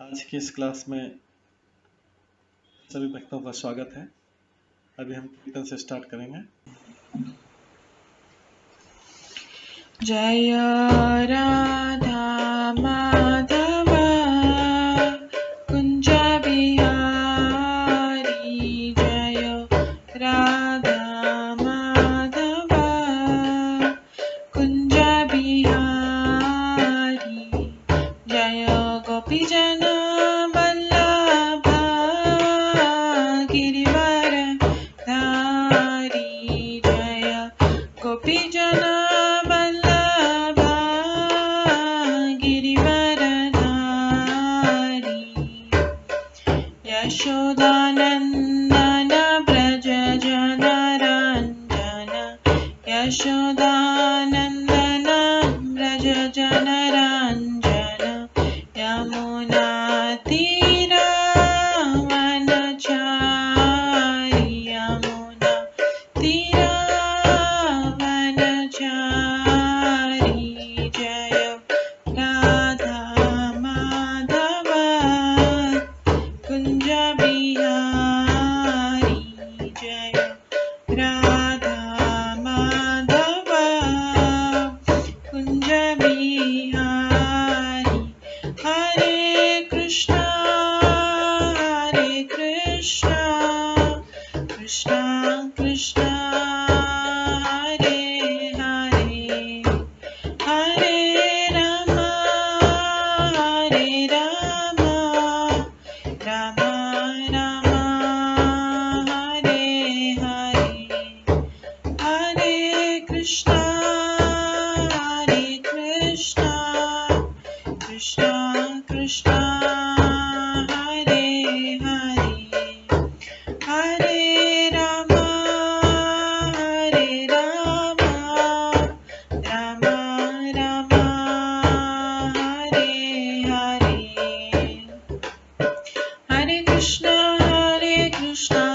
आज की इस क्लास में सभी भक्तों का स्वागत है। अभी हम कीर्तन से स्टार्ट करेंगे। जय राधा माधव कुंज बिहारी, जय राधा माधव कुंज बिहारी, जय गोपीजन वल्लभ गिरिवर धारी, जय गोपीजन वल्लभ गिरिवर धारी, यशोदानंदन व्रज जनरंजन, यशोदानंदन व्रज जनरंजन, यमुना तीरावनचारी, यमुना तीरावनचारी, जय राधा माधव कुंज बिहारी, जय राधा माधव कुंज बिहारी, हरे कृष्णा कृष्णा कृष्णा हरे हरे, हरे राम राम राम हरे हरे, हरे कृष्णा कृष्णा कृष्णा हरे हरे, हरे राम राम राम हरे हरे, हरे कृष्णा कृष्णा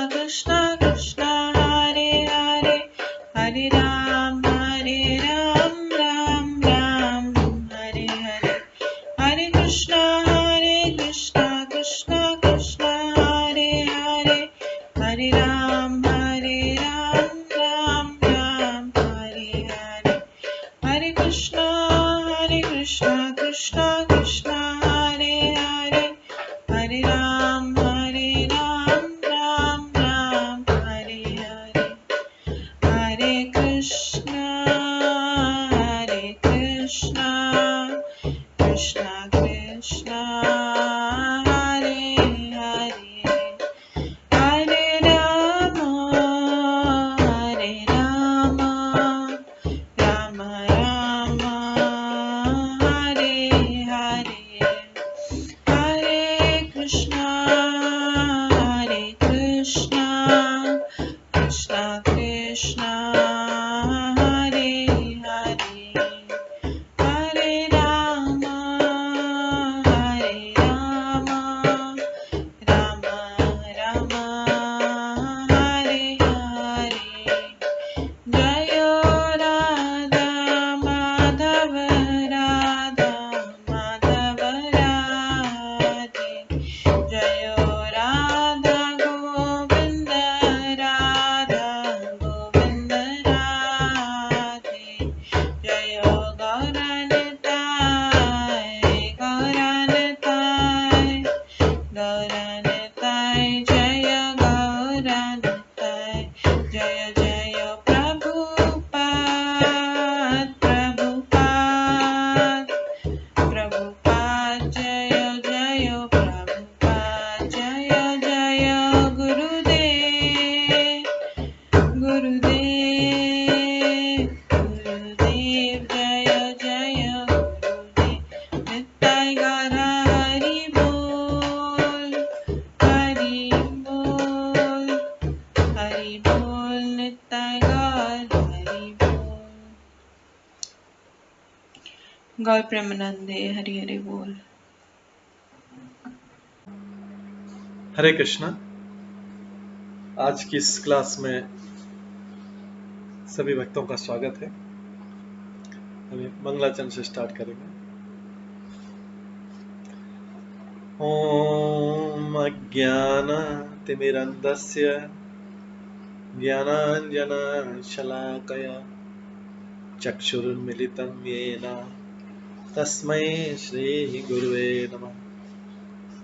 कृष्णा हरे हरे, हरे राम राम राम हरे हरे, हरे कृष्णा कृष्णा कृष्णा हरे हरे, हरे राम राम राम हरे हरे, हरे कृष्णा कृष्णा कृष्णा हरे हरे, हरे राम राम राम हरे हरे, हरे कृष्णा कृष्णा कृष्णा हरे हरे, हरे राम राम राम हरे हरे, हरे कृष्णा कृष्णा कृष्णा हरे हरे, हरे राम राम राम हरे हरे, जय राधा माधव राधे, जय राधा गोविंद राधे, जय गौरनताय जय गौरनताय, जय जय प्रभुपाद जय जय प्रभुपाद, जय जय गुरुदेव जय जय गुरुदेव, नित्य गौर हरि बोल नित्य गौर हरि बोल, गौर प्रेमानंदे हरि हरि बोल। हरे कृष्णा। आज की इस क्लास में सभी भक्तों का स्वागत है। अभी मंगलाचरण से स्टार्ट करेंगे। ॐ अज्ञानतिमिरन्धस्य ज्ञानाञ्जनशलाकया चक्षुरुन्मिलितं येन तस्मै श्रीगुरुवे नमः।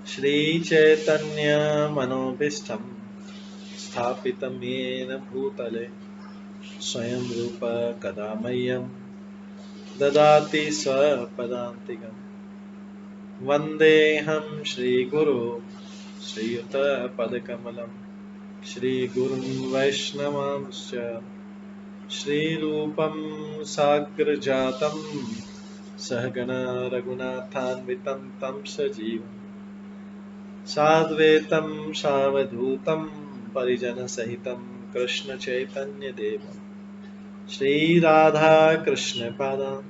श्रीचैतन्यमनोभीष्टं स्थापितं येन भूतले स्वयं रूप कदा मह्यं ददाति स्वपदान्तिकम्। वन्देऽहं श्रीगुरो श्रीयुतपदकमलं श्रीगुरुं वैष्णवांश्च श्रीरूपं साग्रजातं सहगण रघुनाथान्वितं तं सजीवं साद्वैतं सावधूतं परिजनसहितं कृष्णचैतन्यदेवं श्रीराधाकृष्णपादान्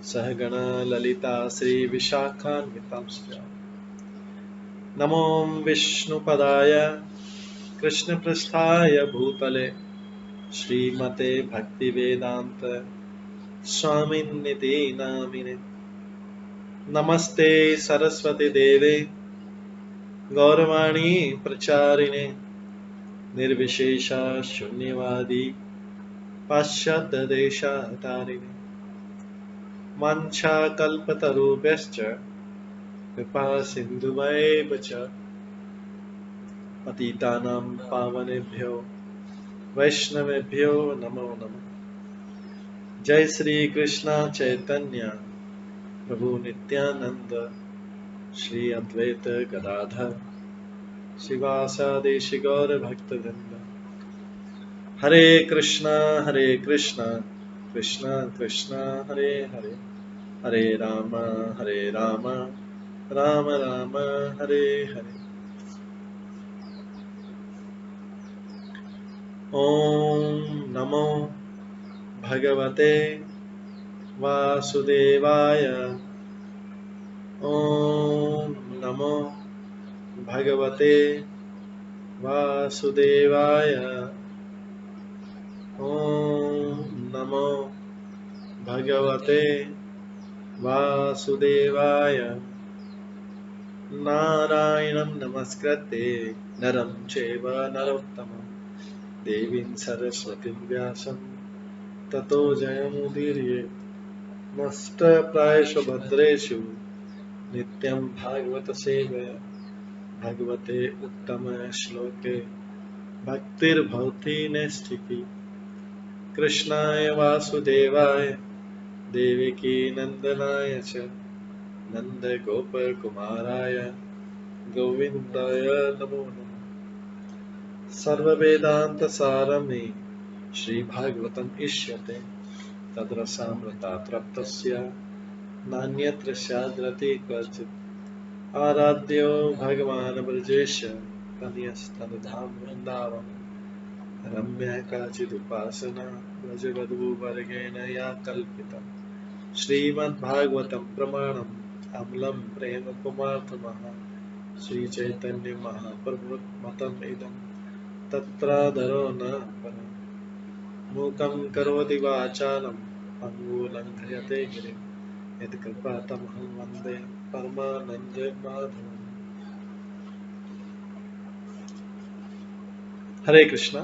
सहगण ललिता श्रीविशाखान्वितांश्च। नमो विष्णुपदाय कृष्णपृष्ठाय भूतले श्रीमते भक्तिवेदान्त स्वामिन्निति नामिने। नमस्ते सरस्वती देवे गौरवाणी प्रचारिणे निर्विशेष शून्यवादी पाश्चात्य देशतारिणे। वाञ्छाकल्पतरुभ्यश्च कृपा सिन्धुभ्येव च पतितानां पावनेभ्यो वैष्णवेभ्यो नमो नमः। जय श्री कृष्ण चैतन्य प्रभु नित्यानंद श्री अद्वैत गदाधर शिवासादि गौर भक्तवृंद। हरे कृष्णा कृष्णा कृष्णा हरे हरे, हरे राम राम राम हरे हरे। ओम नमो भगवते वासुदेवाय। ओम नमो भगवते वासुदेवाय। ओम नमो भगवते वासुदेवाय। नारायणं नमस्कृत्य नरं चैव नरोत्तमं देवीं सरस्वतीं व्यासं ततो जयमुदीरये। नष्टप्रायेषु भद्रेषु नित्यं भागवत सेवया भगवते उत्तम श्लोके भक्तिर्भवति नैष्ठिकी। कृष्णाय वासुदेवाय देवकी नंदनाय च नन्दगोपकुमाराय गोविन्दाय नमो नमः। सर्ववेदान्तसारमे श्रीभागवतम् इष्यते तद्रसामृतात् नान्यत्र स्याद्रति क्वचित्। आराध्यो भगवान् ब्रजेश तनयस्तनुधाम वृन्दावन रम्या काचिदुपासना व्रजवधूवर्गेण या कल्पिता। श्रीमद्भागवतं प्रमाणम् अम्लं प्रेम कुमार्थमः श्रीचैतन्य महाप्रभुमतम् इदं तत्रादरो न परम्। मूकं करोति वाचालं पङ्गुलङ्घयते गिरिं यत्कृपातमहं वन्दे परमानन्दमाधवम्। हरे कृष्णा।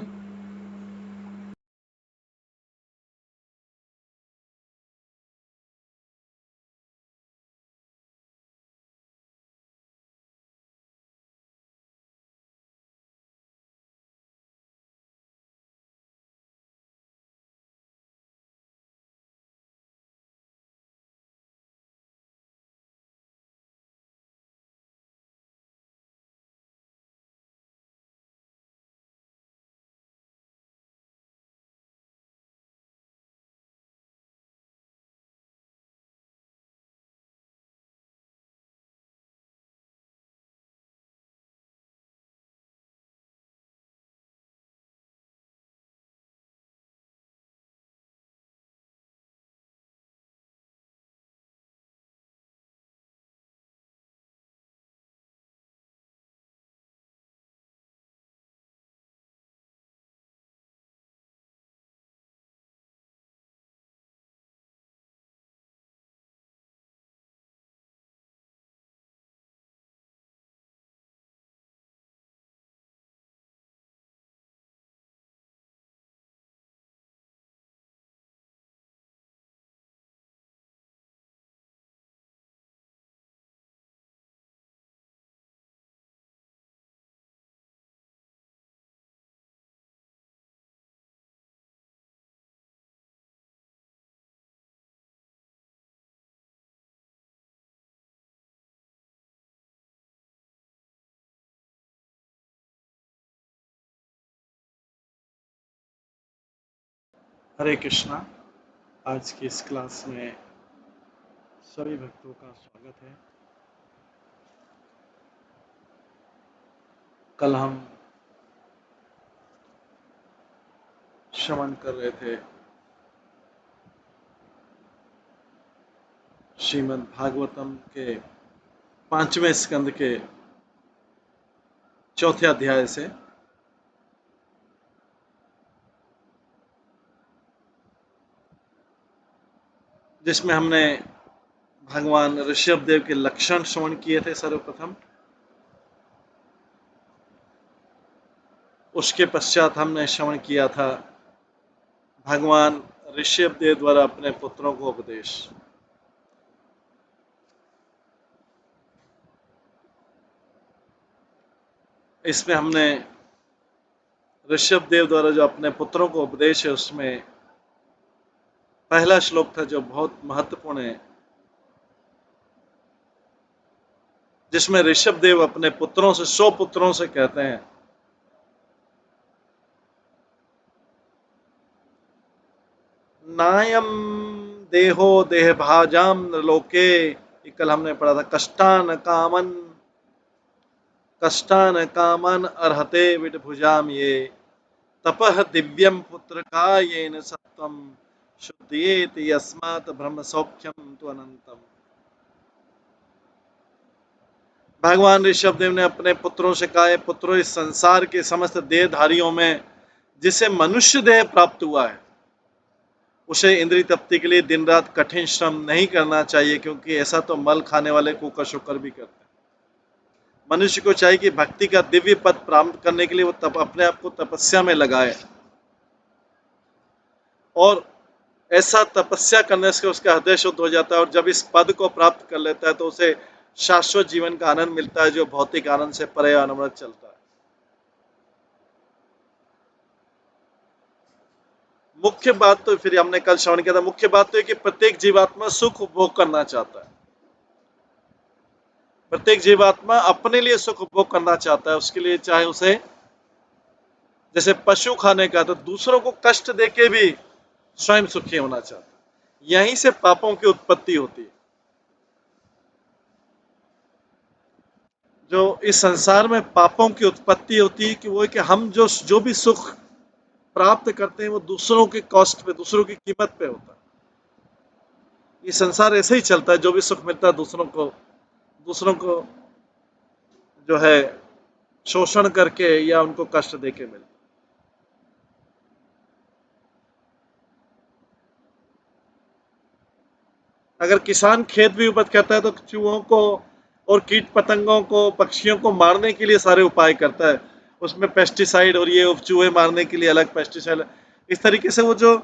हरे कृष्णा। आज की इस क्लास में सभी भक्तों का स्वागत है। कल हम श्रवण कर रहे थे श्रीमद् भागवतम के 5वें स्कंद के 4थे अध्याय से, जिसमें हमने भगवान ऋषभ देव के लक्षण श्रवण किए थे सर्वप्रथम। उसके पश्चात हमने श्रवण किया था भगवान ऋषभ देव द्वारा अपने पुत्रों को उपदेश। इसमें हमने ऋषभ देव द्वारा जो अपने पुत्रों को उपदेश है, उसमें पहला श्लोक था जो बहुत महत्वपूर्ण है, जिसमें ऋषभ देव अपने पुत्रों से 100 पुत्रों से कहते हैं, नायम देहो देहभाजाम लोके। कल हमने पढ़ा था, कष्टान कामन अर्हते विटभुजाम ये तपः दिव्यम पुत्र का येन सत्वम शुद्धयेत यस्मात् ब्रह्म सौख्यम तु अनंतम। भगवान ऋषभ देव ने अपने पुत्रों से कहा है, पुत्रों, इस संसार के समस्त देहधारियों में जिसे मनुष्य देह प्राप्त हुआ है, उसे इंद्रिय तृप्ति के लिए दिन रात कठिन श्रम नहीं करना चाहिए, क्योंकि ऐसा तो मल खाने वाले कुकर शुकर भी करते हैं। मनुष्य को चाहिए कि भक्ति का दिव्य पद प्राप्त करने के लिए वो अपने आप को तपस्या में लगाए, और ऐसा तपस्या करने से उसका हृदय शुद्ध हो जाता है, और जब इस पद को प्राप्त कर लेता है तो उसे शाश्वत जीवन का आनंद मिलता है, जो भौतिक आनंद से परे अनवरत चलता है। मुख्य बात तो फिर हमने कल श्रवण किया था, मुख्य बात तो है कि प्रत्येक जीवात्मा सुख उपभोग करना चाहता है। प्रत्येक जीवात्मा अपने लिए सुख उपभोग करना चाहता है। उसके लिए चाहे उसे जैसे पशु खाने का, तो दूसरों को कष्ट देके भी स्वयं सुखी होना चाहता है। यहीं से पापों की उत्पत्ति होती है। जो इस संसार में पापों की उत्पत्ति होती है कि वो है कि हम जो भी सुख प्राप्त करते हैं वो दूसरों के कॉस्ट पे, दूसरों की कीमत पे होता है। ये संसार ऐसे ही चलता है, जो भी सुख मिलता है दूसरों को जो है शोषण करके या उनको कष्ट देके मिलता है। अगर किसान खेत भी उपज करता है तो चूहों को और कीट पतंगों को, पक्षियों को मारने के लिए सारे उपाय करता है। उसमें पेस्टिसाइड और ये चूहे मारने के लिए अलग पेस्टिसाइड। इस तरीके से वो जो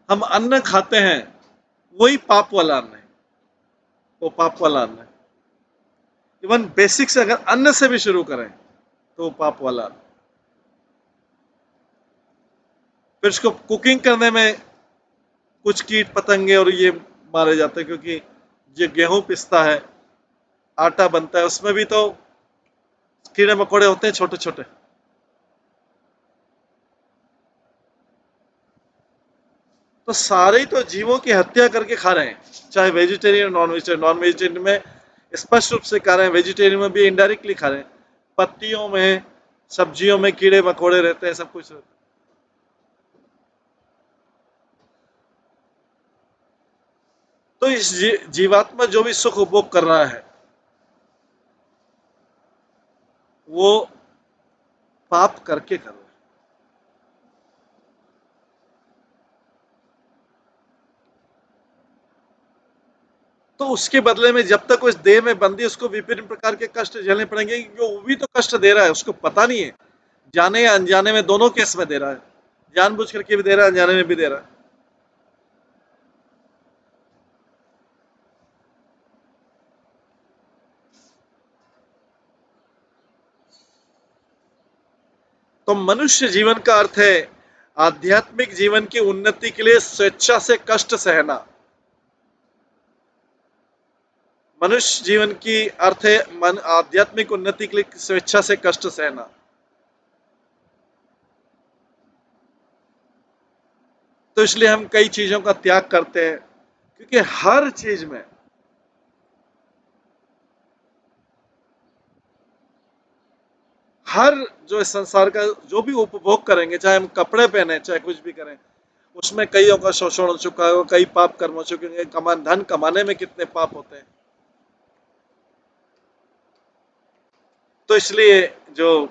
हम अन्न खाते हैं वही पाप वाला अन्न है, वो पाप वाला अन्न है। इवन बेसिक से अगर अन्न से भी शुरू करें तो वो पाप वाला अन्न। फिर इसको कुकिंग करने में कुछ कीट पतंगे और ये मारे जाते हैं, क्योंकि ये गेहूं पिसता है, आटा बनता है, उसमें भी तो कीड़े मकोड़े होते हैं छोटे छोटे। तो सारे तो जीवों की हत्या करके खा रहे हैं, चाहे vegetarian non vegetarian. Non vegetarian में स्पष्ट रूप से खा रहे हैं, वेजिटेरियन में भी इनडायरेक्टली खा रहे हैं। पत्तियों में, सब्जियों में कीड़े मकोड़े रहते हैं, सब कुछ रहता है। तो इस जीवात्मा जो भी सुख उपभोग कर रहा है वो पाप करके कर रहा है। तो उसके बदले में जब तक वो इस देह में बंदी, उसको विभिन्न प्रकार के कष्ट झेलने पड़ेंगे, क्योंकि वो भी तो कष्ट दे रहा है, उसको पता नहीं है। जाने या अनजाने में, दोनों केस में दे रहा है। जानबूझ करके भी दे रहा है, अनजाने में भी दे रहा है। तो मनुष्य जीवन का अर्थ है आध्यात्मिक जीवन की उन्नति के लिए स्वेच्छा से कष्ट सहना। मनुष्य जीवन की अर्थ है आध्यात्मिक उन्नति के लिए स्वेच्छा से कष्ट सहना। तो इसलिए हम कई चीजों का त्याग करते हैं, क्योंकि हर चीज में हर जो इस संसार का जो भी उपभोग करेंगे, चाहे हम कपड़े पहने, चाहे कुछ भी करें, उसमें कईयों का शोषण हो चुका है, कई पाप कर्म हो चुके हैं। धन कमाने में कितने पाप होते हैं। तो इसलिए जो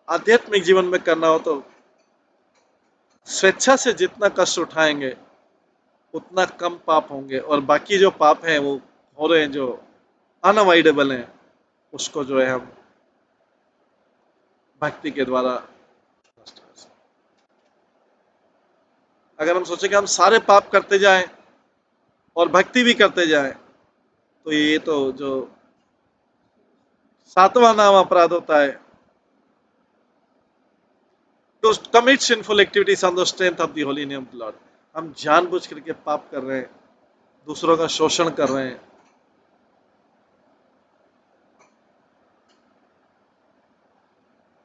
आध्यात्मिक जीवन में करना हो, तो स्वेच्छा से जितना कष्ट उठाएंगे उतना कम पाप होंगे, और बाकी जो पाप हैं वो हो रहे हैं, जो अनअवॉइडेबल हैं, उसको जो है हम भक्ति के द्वारा नष्ट कर सकते। अगर हम सोचें कि हम सारे पाप करते जाएं और भक्ति भी करते जाएं, तो ये तो जो 7वां नाम अपराध होता है, to commit sinful activities on the strength of the holy name of the Lord। हम जानबूझ करके पाप कर रहे हैं, दूसरों का शोषण कर रहे हैं।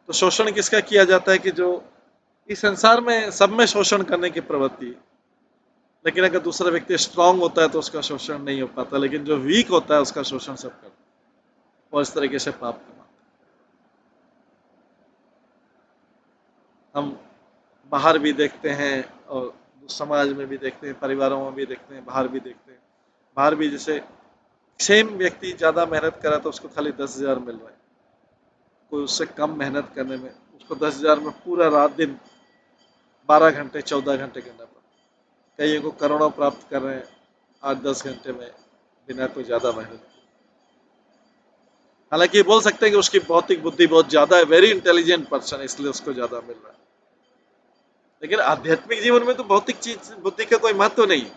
तो शोषण किसका किया जाता है? कि जो इस संसार में सब में शोषण करने की प्रवृत्ति है, लेकिन अगर दूसरा व्यक्ति स्ट्रांग होता है तो उसका शोषण नहीं हो पाता, लेकिन जो वीक होता है उसका शोषण सब करता है, और इस तरीके से पाप करना। हम बाहर भी देखते हैं और समाज में भी देखते हैं, परिवारों में भी देखते हैं, बाहर भी देखते हैं। बाहर भी जैसे सेम व्यक्ति ज्यादा मेहनत करा तो उसको खाली 10,000 मिल रहा है, कोई उससे कम मेहनत करने में उसको 10,000 में पूरा रात दिन 12 घंटे 14 घंटे करना पड़ता। कईयों को करोड़ों प्राप्त कर रहे हैं 8-10 घंटे में, बिना कोई ज्यादा मेहनत। हालांकि ये बोल सकते हैं कि उसकी भौतिक बुद्धि बहुत ज्यादा है, वेरी इंटेलिजेंट पर्सन है, इसलिए उसको ज्यादा मिल रहा है। लेकिन आध्यात्मिक जीवन में तो भौतिक चीज बुद्धि का कोई महत्व नहीं है।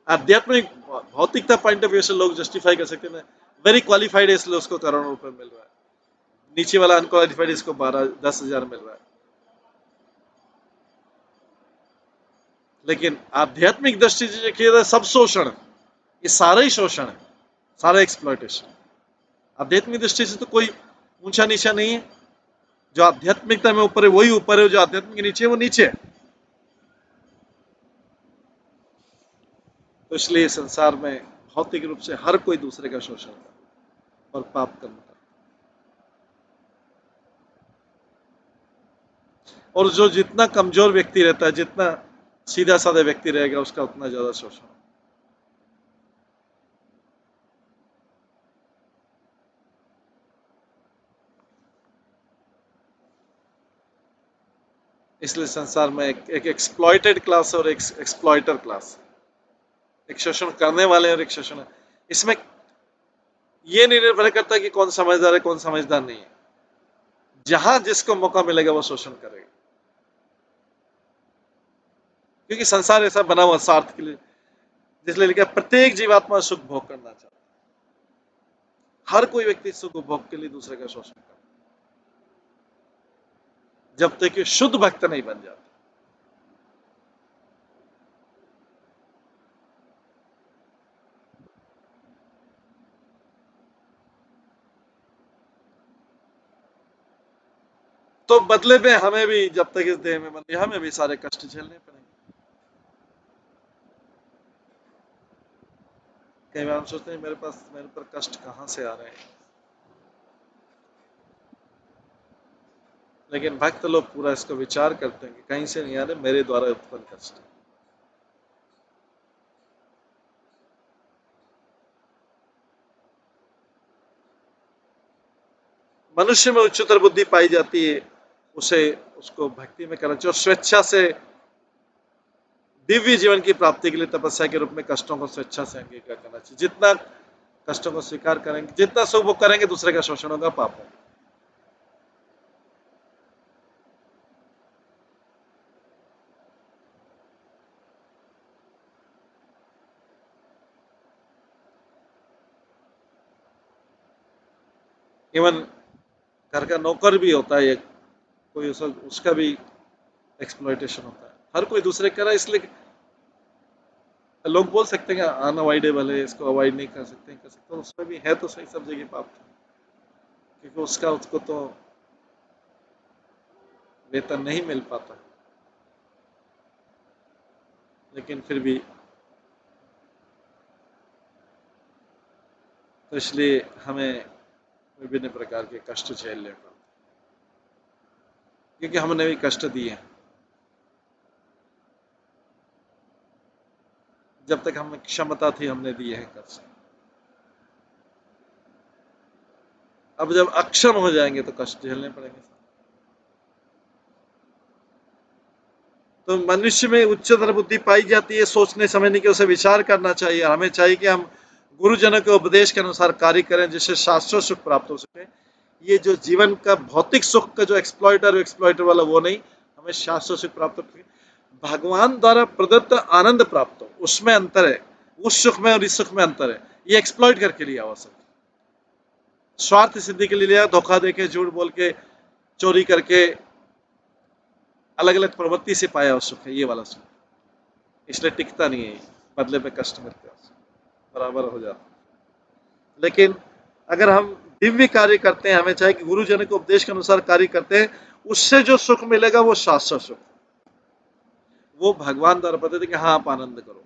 आध्यात्मिक भौतिकता पॉइंट ऑफ व्यू से लोग जस्टिफाई कर सकते हैं, वेरी क्वालिफाइड है इसलिए उसको करोड़ों रुपए मिल रहा है, नीचे वाला अनक्वालिफाइड इसको 12-10,000 मिल रहा है। लेकिन आध्यात्मिक दृष्टि से देखिए तो सब शोषण, ये सारा ही शोषण है, सारा एक्सप्लॉयटेशन। आध्यात्मिक दृष्टि से तो कोई ऊंचा नीचा नहीं है। जो आध्यात्मिकता में ऊपर है वही ऊपर है, जो आध्यात्मिक के नीचे है वो नीचे है। तो इसलिए संसार में भौतिक रूप से हर कोई दूसरे का शोषण करता और पाप कर्म करता, और जो जितना कमजोर व्यक्ति रहता है, जितना सीधा साधा व्यक्ति रहेगा, उसका उतना ज्यादा शोषण। इसलिए संसार में एक एक्सप्लॉइटेड क्लास और एक एक्सप्लॉइटर क्लास, एक शोषण करने वाले और एक शोषण। इसमें ये नहीं निर्भर करता कि कौन समझदार है कौन समझदार नहीं है, जहां जिसको मौका मिलेगा वो शोषण करेगा, क्योंकि संसार ऐसा बना हुआ स्वार्थ के लिए, जिसलिए लिखा प्रत्येक जीवात्मा सुख भोग करना चाहता है। हर कोई व्यक्ति सुख भोग के लिए दूसरे का शोषण करता है, जब तक कि शुद्ध भक्त नहीं बन जाता। तो बदले में हमें भी, जब तक इस देह में बंधे, हमें भी सारे कष्ट झेलने पड़ेंगे। कई बार हम सोचते हैं मेरे पर कष्ट कहां से आ रहे हैं, लेकिन भक्त लोग पूरा इसको विचार करते हैं कि कहीं से नहीं आ रहे, मेरे द्वारा उत्पन्न कष्ट। मनुष्य में उच्चतर बुद्धि पाई जाती है, उसे उसको भक्ति में करना चाहिए, और स्वेच्छा से दिव्य जीवन की प्राप्ति के लिए तपस्या के रूप में कष्टों को स्वेच्छा से अंगीकार करना चाहिए। जितना कष्टों को स्वीकार करेंगे, जितना सुख भोग करेंगे, दूसरे का शोषण होगा, पाप होगा। इवन घर का नौकर भी होता है एक, कोई उसका भी एक्सप्लॉइटेशन होता है। हर कोई दूसरे का रहा है, इसलिए लोग बोल सकते हैं अनअवॉइडेबल है, इसको अवॉइड नहीं कर सकते, तो उसमें भी है तो सही सब जगह पाप, क्योंकि उसको तो वेतन नहीं मिल पाता। लेकिन फिर भी तो इसलिए हमें विभिन्न प्रकार के कष्ट झेलने पड़ते, क्योंकि हमने भी कष्ट दिए हैं। जब तक हमें क्षमता थी हमने दिए हैं कष्ट। अब जब अक्षम हो जाएंगे तो कष्ट झेलने पड़ेंगे। तो मनुष्य में उच्चतर बुद्धि पाई जाती है, सोचने समझने की, उसे विचार करना चाहिए। हमें चाहिए कि हम गुरुजनों के उपदेश के अनुसार कार्य करें, जिससे शाश्वत सुख प्राप्त हो सके। ये जो जीवन का भौतिक सुख का जो एक्सप्लॉइटर वाला वो नहीं, हमें शाश्वत सुख प्राप्त हो, भगवान द्वारा प्रदत्त आनंद प्राप्त हो, उसमें अंतर है। उस सुख में और इस सुख में अंतर है। ये एक्सप्लॉइट करके लिया हुआ सुख, स्वार्थ सिद्धि के लिए लिया, धोखा देके, झूठ बोल के, चोरी करके, अलग अलग प्रवृत्ति से पाया हुआ सुख है ये वाला सुख। इसलिए टिकता नहीं है, बदले में कष्ट मिलता है, बराबर हो जाता है। लेकिन अगर हम दिव्य कार्य करते हैं, हमें चाहिए कि गुरुजन के उपदेश के अनुसार कार्य करते हैं, उससे जो सुख मिलेगा वो शाश्वत सुख, वो भगवान द्वारा बताते कि हाँ आप आनंद करो।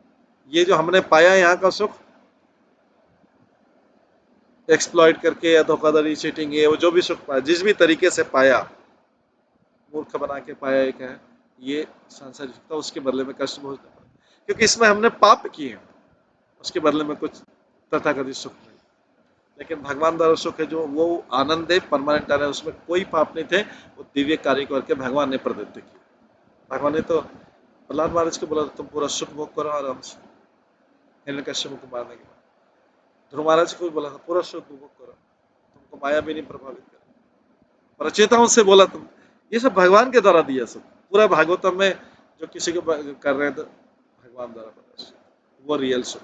ये जो हमने पाया यहाँ का सुख, एक्सप्लॉइट करके या धोखाधड़ी, चीटिंग, ये वो जो भी सुख पाया, जिस भी तरीके से पाया, मूर्ख बना के पाया, एक है ये सांसारिक सुख था, उसके बदले में कष्ट भोगना पड़ा, क्योंकि इसमें हमने पाप किए, उसके बदले में कुछ तथाकथित सुख नहीं। लेकिन भगवान द्वारा सुख है जो वो आनंद है, परमानेंट आनंद, उसमें कोई पाप नहीं थे, वो दिव्य कार्य करके भगवान ने प्रदत्त किया। भगवान ने तो प्रहलाद महाराज को बोला तुम पूरा सुख भोग करो आराम से, हिरण्यकश्यप को मारने के बाद। ध्रुव महाराज को भी बोला था पूरा सुख भोग करो, तुमको माया भी नहीं प्रभावित करे। रचयिताओं से बोला तुम, ये सब भगवान के द्वारा दिया सुख। पूरा भागवतम में जो किसी को कर रहे थे भगवान द्वारा प्रदर्शित, वो रियल सुख।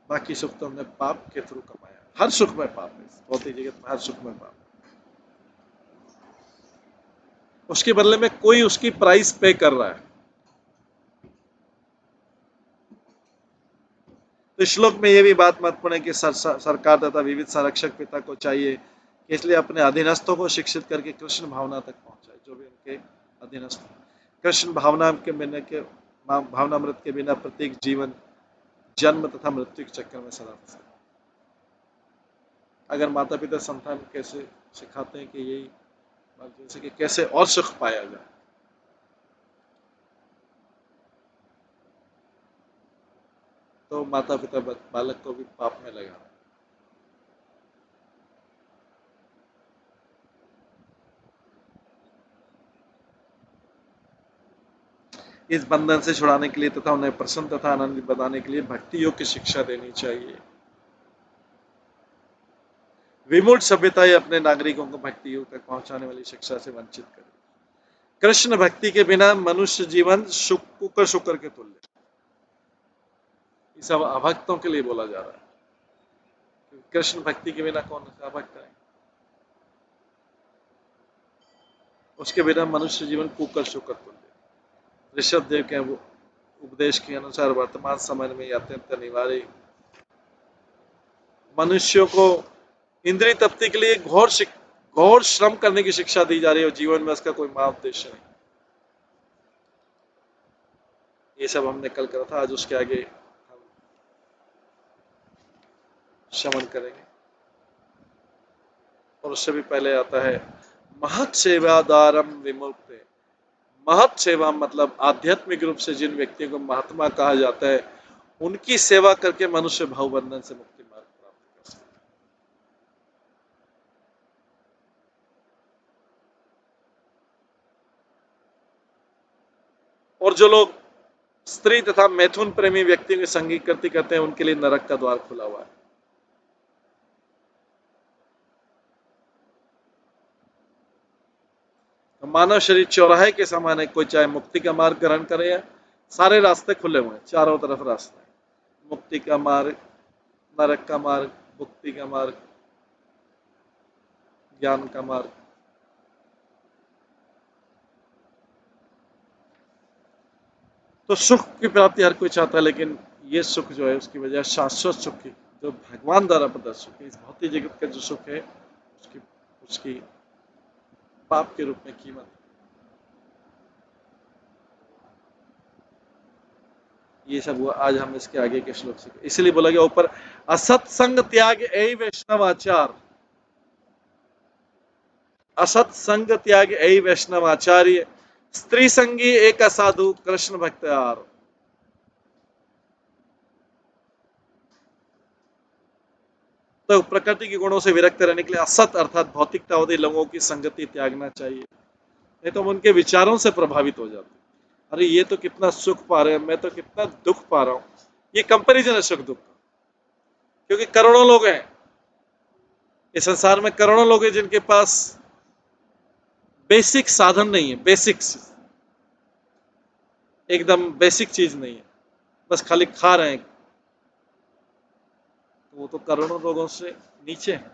बाकी सुख तो हमने पाप के थ्रू कमाया। हर सुख में पाप है, भौतिक जगत में हर सुख में पाप। उसके बदले में कोई उसकी प्राइस पे कर रहा है। तो श्लोक में यह भी बात महत्वपूर्ण है कि सरकार तथा विविध संरक्षक पिता को चाहिए कि इसलिए अपने अधीनस्थों को शिक्षित करके कृष्ण भावना तक पहुंचाए। जो भी उनके अधीनस्थ, कृष्ण भावनामृत के बिना प्रत्येक जीवन जन्म तथा मृत्यु के चक्कर में सदा फंसा। अगर माता पिता संतान कैसे सिखाते हैं कि यही जैसे कि कैसे और सुख पाया जाए, तो माता पिता बालक को भी पाप में लगा। इस बंधन से छुड़ाने के लिए तथा उन्हें प्रसन्न तथा आनंदित बनाने के लिए भक्ति योग की शिक्षा देनी चाहिए। विमूढ़ सभ्यता अपने नागरिकों को भक्ति योग तक पहुंचाने वाली शिक्षा से वंचित करे। कृष्ण भक्ति के बिना मनुष्य जीवन कुकर शुक्र के तुल्य। ये सब अभक्तों के लिए बोला जा रहा है। कृष्ण भक्ति के बिना कौन सा अभक्त है? उसके बिना मनुष्य जीवन कुकर शुक्र तुल्य। ऋषभ देव के उपदेश के अनुसार वर्तमान समय में अत्यंत अनिवार्य मनुष्यों को इंद्रिय तृप्ति के लिए घोर श्रम करने की शिक्षा दी जा रही है, और जीवन में उसका कोई महाउद्देश्य नहीं। ये सब हमने कल करा था, आज उसके आगे हम श्रवण करेंगे। और उससे भी पहले आता है महत् सेवादारम विमुक्ते। महत् सेवा मतलब आध्यात्मिक रूप से जिन व्यक्तियों को महात्मा कहा जाता है, उनकी सेवा करके मनुष्य भावबंधन से मुक्ति मार्ग प्राप्त कर सकता है। और जो लोग स्त्री तथा मैथुन प्रेमी व्यक्तियों की संगीत करते हैं, उनके लिए नरक का द्वार खुला हुआ है। मानव शरीर चौराहे के समान है, कोई चाहे मुक्ति का मार्ग ग्रहण करे या सारे रास्ते खुले हुए हैं, चारों तरफ रास्ते, मुक्ति का मार्ग, नरक का मार्ग, मुक्ति का मार्ग, ज्ञान का मार्ग। तो सुख की प्राप्ति हर कोई चाहता है, लेकिन ये सुख जो है उसकी वजह शाश्वत सुख की, जो भगवान द्वारा प्रदत्त सुख है, इस भौतिक जगत का जो सुख है उसकी उसकी पाप के रूप में कीमत। ये सब हुआ। आज हम इसके आगे के श्लोक सीखे, इसलिए बोला गया ऊपर असत्संग त्याग ऐ वैष्णवाचार, असत्संग त्याग ऐ वैष्णवाचार्य, स्त्री संगी एक असाधु कृष्ण भक्त यार। तो प्रकृति के गुणों से विरक्त रहने के लिए असत अर्थात भौतिकतावादी लोगों की संगति त्यागना चाहिए, नहीं तो हम उनके विचारों से प्रभावित हो जाते हैं। अरे ये तो कितना सुख पा रहे हैं, मैं तो कितना दुख पा रहा हूं। ये कंपैरिजन है सुख दुख का, क्योंकि करोड़ों लोग हैं इस संसार में, करोड़ों लोग हैं जिनके पास बेसिक साधन नहीं है, बेसिक्स एकदम बेसिक चीज नहीं है, बस खाली खा रहे हैं, तो वो तो करोड़ों लोगों से नीचे है।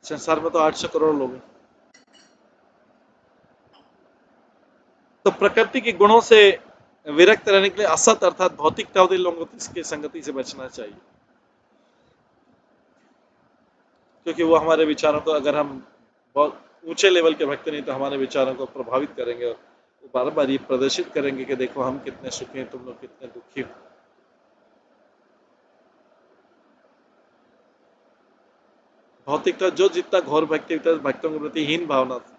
संसार में तो 800 करोड़ लोग हैं। तो प्रकृति के गुणों से विरक्त रहने के लिए असत अर्थात भौतिकतावादी लोगों को इसकी संगति से बचना चाहिए, क्योंकि वो हमारे विचारों को, अगर हम बहुत ऊंचे लेवल के भक्त नहीं तो हमारे विचारों को प्रभावित करेंगे और वो बार बार ये प्रदर्शित करेंगे कि देखो हम कितने सुखी हैं, तुम लोग कितने दुखी हो। भौतिकता जो जितना घोर भक्ति भक्तों के प्रति हीन भावना थी,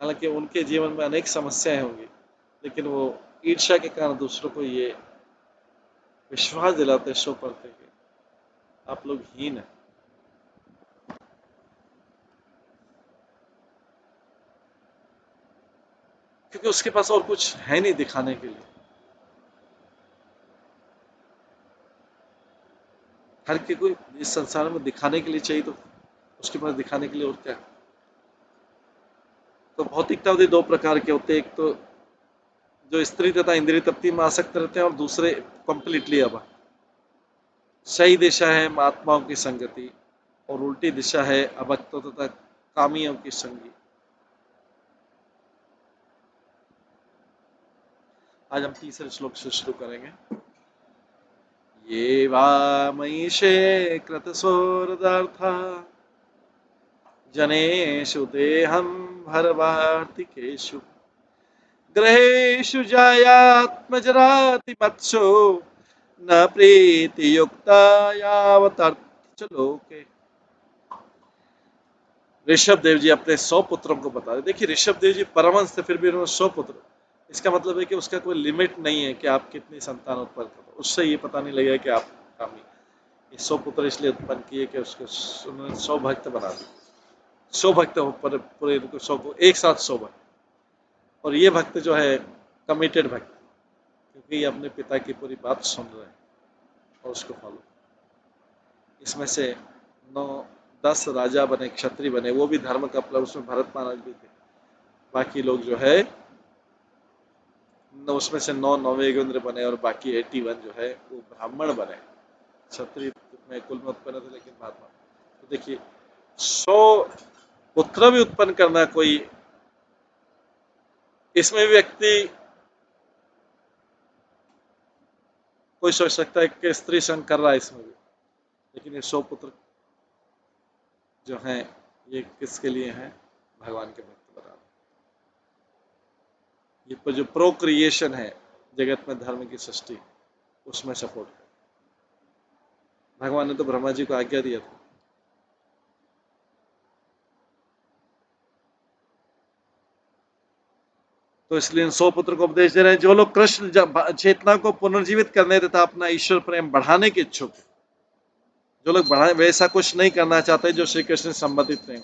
हालांकि उनके जीवन में अनेक समस्याएं होंगी, लेकिन वो ईर्ष्या के कारण दूसरों को ये विश्वास दिलाते शो करते कि आप लोग हीन है, क्योंकि उसके पास और कुछ है नहीं दिखाने के लिए। हर के कोई इस संसार में दिखाने के लिए चाहिए, तो उसके पास दिखाने के लिए और क्या है। तो भौतिकतावादी दो प्रकार के होते हैं, एक तो जो स्त्री तथा इंद्रिय तृप्ति में आसक्त रहते हैं और दूसरे कंप्लीटली अब सही दिशा है महात्माओं की संगति और उल्टी दिशा है अभक्तों तथा कामियों की संगी। आज हम तीसरे श्लोक से शुरू करेंगे। ये वा मयिषे कृतसोरदार्था जनेषु देहं भरवार्तिकेषु ग्रहेषु जायात्मजरातिमत्सु न प्रीति युक्ता यावतर्थ लोके। ऋषभ देव जी अपने 100 पुत्रों को बता रहे। देखिए ऋषभ देव जी परमहंस थे, फिर भी उन्होंने 100 पुत्र, इसका मतलब है कि उसका कोई लिमिट नहीं है कि आप कितनी संतान उत्पन्न करो। उससे ये पता नहीं लगेगा कि आप कामी। ये 100 पुत्र इसलिए उत्पन्न किए कि उसको उन्होंने 100 भक्त बना दिए। 100 भक्त पूरे 100 एक साथ 100 भक्त, और ये भक्त जो है कमिटेड भक्त, क्योंकि ये अपने पिता की पूरी बात सुन रहे हैं और उसको फॉलो। इसमें से 9-10 राजा बने, क्षत्रिय बने, वो भी धर्म का प्लस, उसमें भरत महाराज भी थे। बाकी लोग जो है उसमें से 9 नवेगेंद्र बने और बाकी 81 जो है वो ब्राह्मण बने। क्षत्रिय में कुल में उत्पन्न थे, लेकिन बाद में तो देखिए 100 पुत्र भी उत्पन्न करना कोई, इसमें भी व्यक्ति कोई सोच सकता है कि स्त्री संग कर रहा है इसमें भी, लेकिन ये 100 पुत्र जो हैं ये किसके लिए हैं? भगवान के भक्त बना। ये जो प्रोक्रिएशन है जगत में, धर्म की सृष्टि, उसमें सपोर्ट है। भगवान ने तो ब्रह्मा जी को आज्ञा दिया था। तो इसलिए इन 100 पुत्र को उपदेश दे रहे हैं, जो लोग कृष्ण चेतना को पुनर्जीवित करने तथा अपना ईश्वर प्रेम बढ़ाने के इच्छुक, जो लोग बढ़ाए वैसा कुछ नहीं करना चाहते जो श्री कृष्ण से संबंधित नहीं,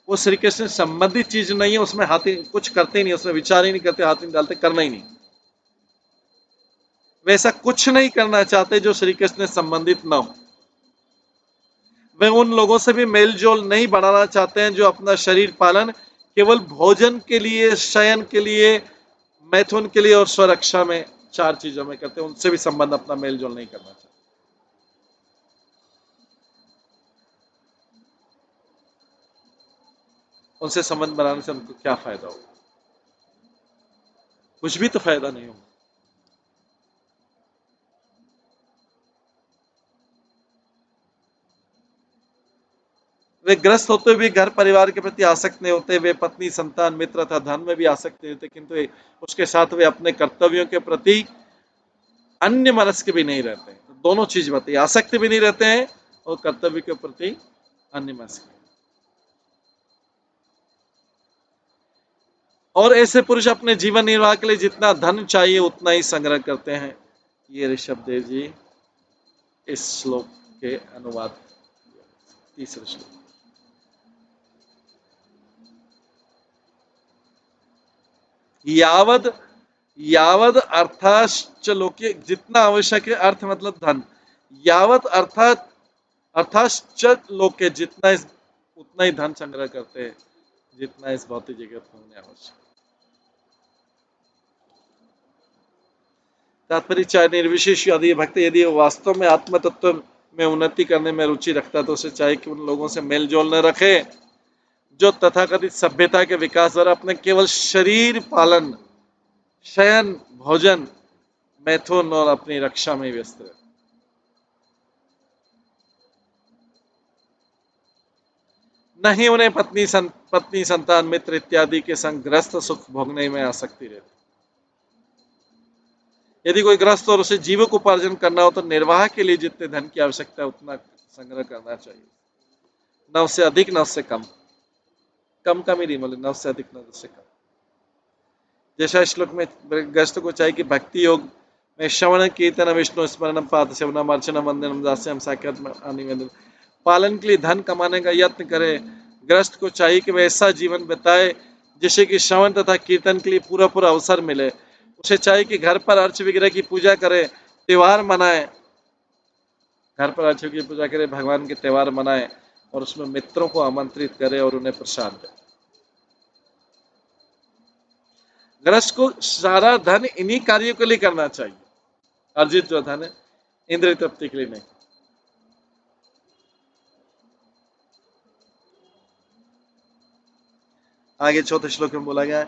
वो श्री कृष्ण से संबंधित चीज नहीं है, उसमें हाथी कुछ करते ही नहीं, उसमें विचार ही नहीं करते, हाथ नहीं डालते, करना ही नहीं। वैसा कुछ नहीं करना चाहते जो श्री कृष्ण से संबंधित ना हो। वे उन लोगों से भी मेलजोल नहीं बढ़ाना चाहते हैं जो अपना शरीर पालन केवल भोजन के लिए, शयन के लिए, मैथुन के लिए और स्वरक्षा में, 4 चीजों में करते हैं। उनसे भी संबंध अपना मेलजोल नहीं करना चाहते। उनसे संबंध बनाने से उनको क्या फायदा होगा? कुछ भी तो फायदा नहीं होगा। वे ग्रस्त होते हुए घर परिवार के प्रति आसक्त नहीं होते, वे पत्नी संतान मित्र तथा धन में भी आसक्त नहीं होते, किंतु उसके साथ वे अपने कर्तव्यों के प्रति अन्य मनस्क भी नहीं रहते। तो दोनों चीज बताइए, आसक्त भी नहीं रहते हैं और कर्तव्य के प्रति अन्य मनस्क। और ऐसे पुरुष अपने जीवन निर्वाह के लिए जितना धन चाहिए उतना ही संग्रह करते हैं। ये ऋषभ देव जी इस श्लोक के अनुवाद, तीसरे श्लोक। यावद यावद अर्थाश्च लोके, जितना आवश्यक है, अर्थ मतलब धन, यावत अर्थाश्च लोके, जितना इस उतना ही धन संग्रह करते हैं जितना इस भौतिक जगत में होने आवश्यक। तात्पर्य, चाहे निर्विशेष यदि भक्त यदि वास्तव में आत्म तत्व में उन्नति करने में रुचि रखता है तो उसे चाहे कि उन लोगों से मेल जोल न रखे जो तथाकथित सभ्यता के विकास द्वारा अपने केवल शरीर पालन, शयन, भोजन, मैथुन और अपनी रक्षा में व्यस्त है। नहीं उन्हें पत्नी संतान मित्र इत्यादि के संग ग्रस्त सुख भोगने में आसक्ति रहती। यदि कोई ग्रस्त और उसे जीवक उपार्जन करना हो तो निर्वाह के लिए जितने धन की आवश्यकता है उतना संग्रह करना चाहिए, न उससे अधिक न उससे कम। कम कम ही नहीं बोले, न उससे अधिक न उससे कम। जैसा श्लोक में ग्रस्त को चाहिए कि भक्ति योग में श्रवण कीर्तन विष्णु स्मरणम पाद सेवनम अर्चनम वंदनम दास्यम साक्षात निवेदन पालन के लिए धन कमाने का यत्न करे। ग्रस्त को चाहिए कि वह ऐसा जीवन बिताए जिससे कि श्रवण तथा कीर्तन के लिए पूरा पूरा अवसर मिले। उसे चाहिए कि घर पर अर्च विग्रह की पूजा करे, त्योहार मनाए, घर पर अर्च की पूजा करे, भगवान के त्योहार मनाए और उसमें मित्रों को आमंत्रित करे और उन्हें प्रसाद दे। ग्रस्त को सारा धन इन्हीं कार्यों के लिए करना चाहिए, अर्जित जो धन है इंद्रिय तृप्ति के लिए नहीं। आगे चौथे श्लोक में बोला गया,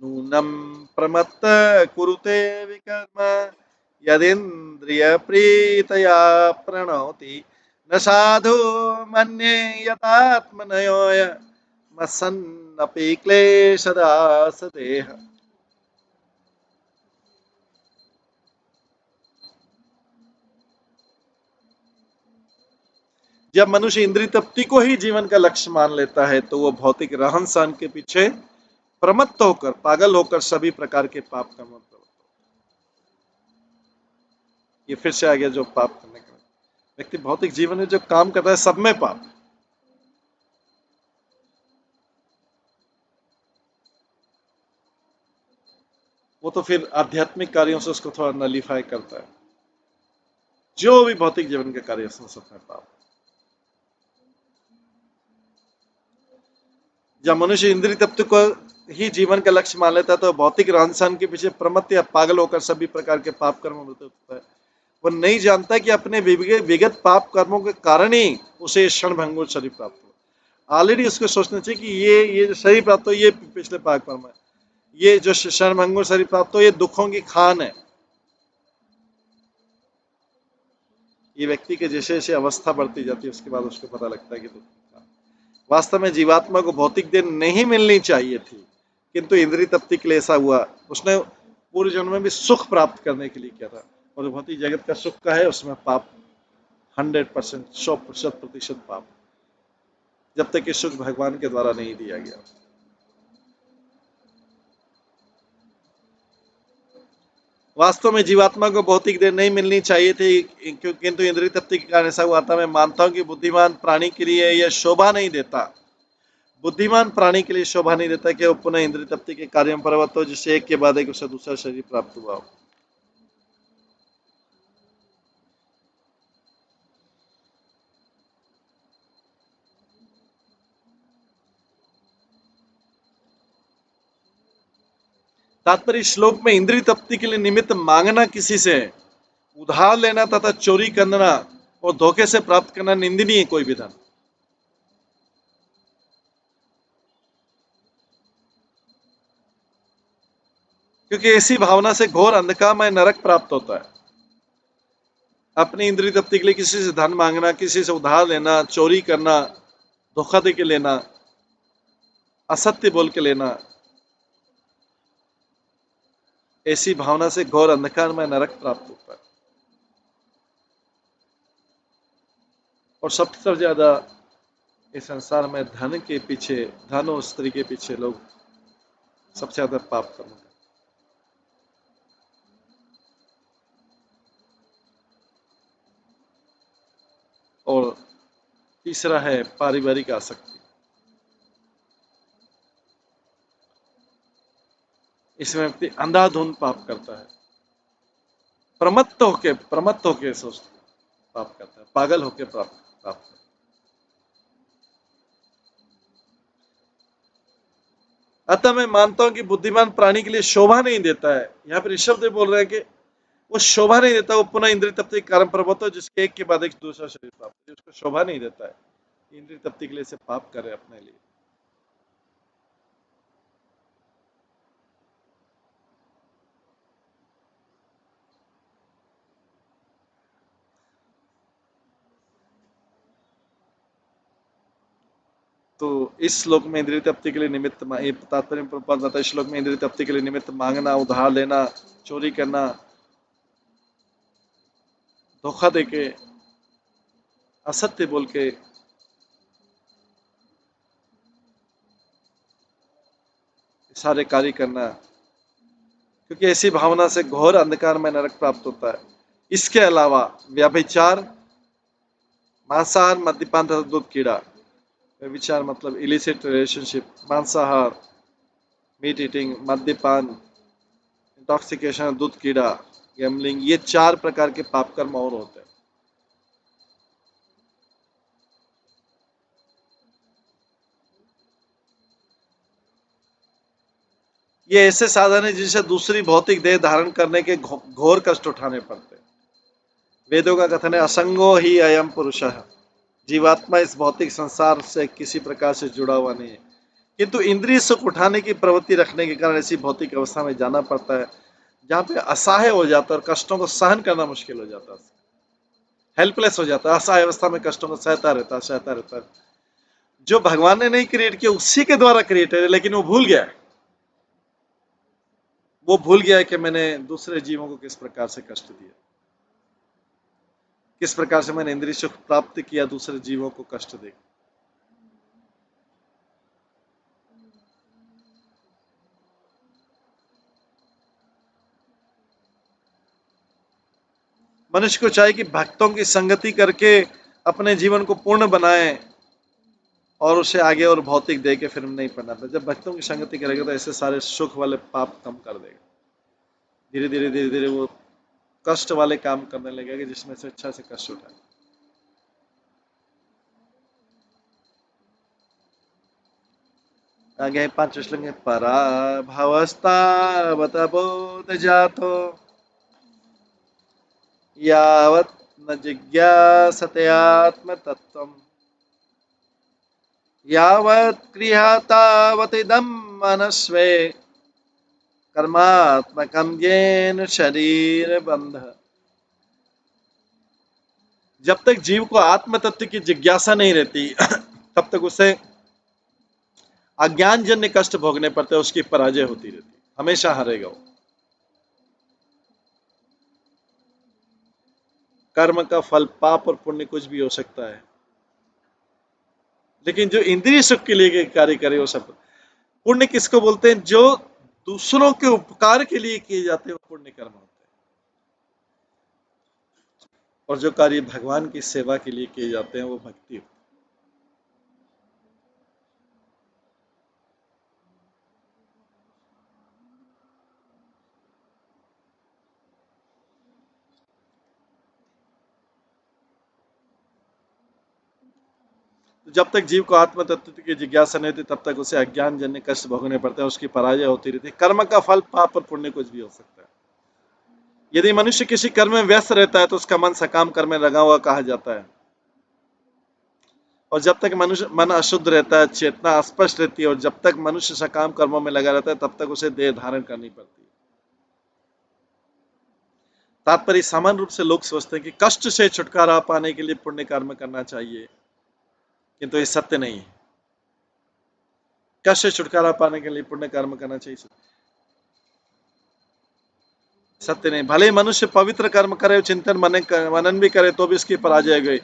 नूनम प्रमत्त कुरुते विकर्म यदिन्द्रिय प्रीतया प्रणौति न साधु मन्ये यतात्मनयोय मसन्नपि क्लेशदास देह। जब मनुष्य इंद्रिय तृप्ति को ही जीवन का लक्ष्य मान लेता है तो वो भौतिक रहन सहन के पीछे प्रमत्त होकर, पागल होकर सभी प्रकार के पाप कर्म में प्रवृत्त। ये फिर से आ गया, जो पाप करने का व्यक्ति भौतिक जीवन में जो काम कर रहा है सब में पाप। वो तो फिर आध्यात्मिक कार्यों से उसको थोड़ा नलीफाई करता है। जो भी भौतिक जीवन के कार्य सब में पाप। जब मनुष्य इंद्रिय तत्व को ही जीवन का लक्ष्य मान लेता है तो भौतिक रहन सहन के पीछे प्रमत्त या पागल होकर सभी प्रकार के पाप कर्मों में होता है। वो नहीं जानता कि अपने विगत पाप कर्मों के कारण ही उसे क्षण भंगुर शरीर प्राप्त हो। ऑलरेडी उसको सोचना चाहिए कि ये जो शरीर प्राप्त हो ये पिछले पाप कर्म है, ये जो क्षण भंगुर शरीर प्राप्त हो ये दुखों की खान है। ये व्यक्ति के जैसे जैसे अवस्था बढ़ती जाती है उसके बाद उसको पता लगता है कि दुख। वास्तव में जीवात्मा को भौतिक देह नहीं मिलनी चाहिए थी, किंतु इंद्रिय तृप्ति के लिए ऐसा हुआ। उसने पूर्व जन्म में भी सुख प्राप्त करने के लिए किया था, और भौतिक जगत का सुख का है उसमें पाप 100%, 100% पाप, जब तक कि सुख भगवान के द्वारा नहीं दिया गया। वास्तव में जीवात्मा को भौतिक देह नहीं मिलनी चाहिए थी, किंतु इंद्रिय तृप्ति के कारण ऐसा हुआ था। मैं मानता हूं कि बुद्धिमान प्राणी के लिए यह शोभा नहीं देता, बुद्धिमान प्राणी के लिए शोभा नहीं देता कि वो पुनः इंद्रिय तृप्ति के कार्य में प्रवृत्त हो, जिससे एक के बाद एक उसे दूसरा शरीर प्राप्त हुआ हो। तात्पर्य श्लोक में इंद्रिय तृप्ति के लिए निमित्त मांगना, किसी से उधार लेना तथा चोरी करना और धोखे से प्राप्त करना निंदनीय है कोई भी धन। क्योंकि ऐसी भावना से घोर अंधकारमय नरक प्राप्त होता है। अपनी इंद्रिय तृप्ति के लिए किसी से धन मांगना, किसी से उधार लेना, चोरी करना, धोखा दे के लेना, असत्य बोल के लेना, ऐसी भावना से घोर अंधकार में नरक प्राप्त होता है। और सबसे ज्यादा इस संसार में धन के पीछे, धन और स्त्री के पीछे लोग सबसे ज्यादा पाप कर्म करते हैं। और तीसरा है पारिवारिक आसक्ति। इसमें व्यक्ति अंधाधुंध पाप करता है, प्रमत्त होके सोच पाप करता है, पागल होके पाप पाप करता है। अतः मैं मानता हूं कि बुद्धिमान प्राणी के लिए शोभा नहीं देता है। यहाँ पर ऋषभदेव बोल रहे हैं कि वो शोभा नहीं देता, वो पुनः इंद्रिय तप्ति के कारण प्रभुत्व हो, जिसके एक के बाद एक दूसरा शरीर प्राप्त है, उसको शोभा नहीं देता है इंद्रिय तप्ति के लिए से पाप करे अपने लिए। तो इस श्लोक में इंद्रिय तप्ति के लिए निमित्त, तात्पर्य प्रभुपाद बताता है, इस श्लोक में इंद्रिय तप्ति के लिए निमित्त मांगना, उधार लेना, चोरी करना, धोखा देके, असत्य बोल के, सारे कार्य करना, क्योंकि ऐसी भावना से घोर अंधकार में नरक प्राप्त होता है। इसके अलावा व्यभिचार, मांसाहार, मद्यपान तथा दूध कीड़ा। व्यभिचार मतलब इलिसिट रिलेशनशिप, मांसाहार मीट ईटिंग, मद्यपान इंटॉक्सिकेशन, दूध कीड़ा गैम्बलिंग, ये 4 प्रकार के पाप कर्म और होते हैं। ये ऐसे साधन है जिनसे दूसरी भौतिक देह धारण करने के घोर कष्ट उठाने पड़ते हैं। वेदों का कथन है असंगो ही अयम पुरुषः, जीवात्मा इस भौतिक संसार से किसी प्रकार से जुड़ा हुआ नहीं है, किंतु इंद्रिय सुख उठाने की प्रवृत्ति रखने के कारण ऐसी भौतिक अवस्था में जाना पड़ता है जहां पे असहाय हो जाता है और कष्टों को सहन करना मुश्किल हो जाता है, हेल्पलेस हो जाता है, असहाय अवस्था में कष्टों को सहता रहता है। जो भगवान ने नहीं क्रिएट किया उसी के द्वारा क्रिएटेड है, लेकिन वो भूल गया है। वो भूल गया है कि मैंने दूसरे जीवों को किस प्रकार से कष्ट दिया, किस प्रकार से मैंने इंद्रिय सुख प्राप्त किया दूसरे जीवों को कष्ट दे। मनुष्य को चाहिए कि भक्तों की संगति करके अपने जीवन को पूर्ण बनाए और उसे आगे और भौतिक दे के फिर नहीं पड़ना पड़े। जब भक्तों की संगति करेगा तो ऐसे सारे सुख वाले पाप कम कर देगा। धीरे धीरे वो कष्ट वाले काम करने लगेगा जिसमें से अच्छा से कष्ट उठाए। आगे 5 श्लोक में पराभवस्तावत बोध जातो यावत् न जिज्ञासते आत्म तत्वम् यावत् क्रियातावत् इदं मनस्वे कर्मात्मकं येन शरीर बंध। जब तक जीव को आत्म तत्व की जिज्ञासा नहीं रहती तब तक उसे अज्ञानजन्य कष्ट भोगने पड़ते हैं, उसकी पराजय होती रहती, हमेशा हारेगा वो। कर्म का फल पाप और पुण्य कुछ भी हो सकता है, लेकिन जो इंद्रिय सुख के लिए कार्य करे वो सब पुण्य किसको बोलते हैं? जो दूसरों के उपकार के लिए किए जाते हैं वो पुण्य कर्म होते हैं, और जो कार्य भगवान की सेवा के लिए किए जाते हैं वो भक्ति होती है। जब तक जीव को आत्म तत्व की जिज्ञासा नहीं होती तब तक उसे अज्ञान जन्य कष्ट भोगने पड़ते हैं, उसकी पराजय होती रहती है। कर्म का फल पाप और पुण्य कुछ भी हो सकता है। यदि मनुष्य किसी कर्म में व्यस्त रहता है तो उसका मन सकाम कर्म में लगा हुआ कहा जाता है, और जब तक मनुष्य मन अशुद्ध रहता है, चेतना अस्पष्ट रहती है, और जब तक मनुष्य सकाम कर्मों में लगा रहता है तब तक उसे देह धारण करनी पड़ती है। तात्पर्य सामान्य रूप से लोग सोचते हैं कि कष्ट से छुटकारा पाने के लिए पुण्य कर्म करना चाहिए, किंतु ये सत्य नहीं है। कष्ट से छुटकारा पाने के लिए पुण्य कर्म करना चाहिए, सत्य नहीं। भले ही मनुष्य पवित्र कर्म करे, चिंतन मनन भी करे, तो भी इसकी पराजय गई।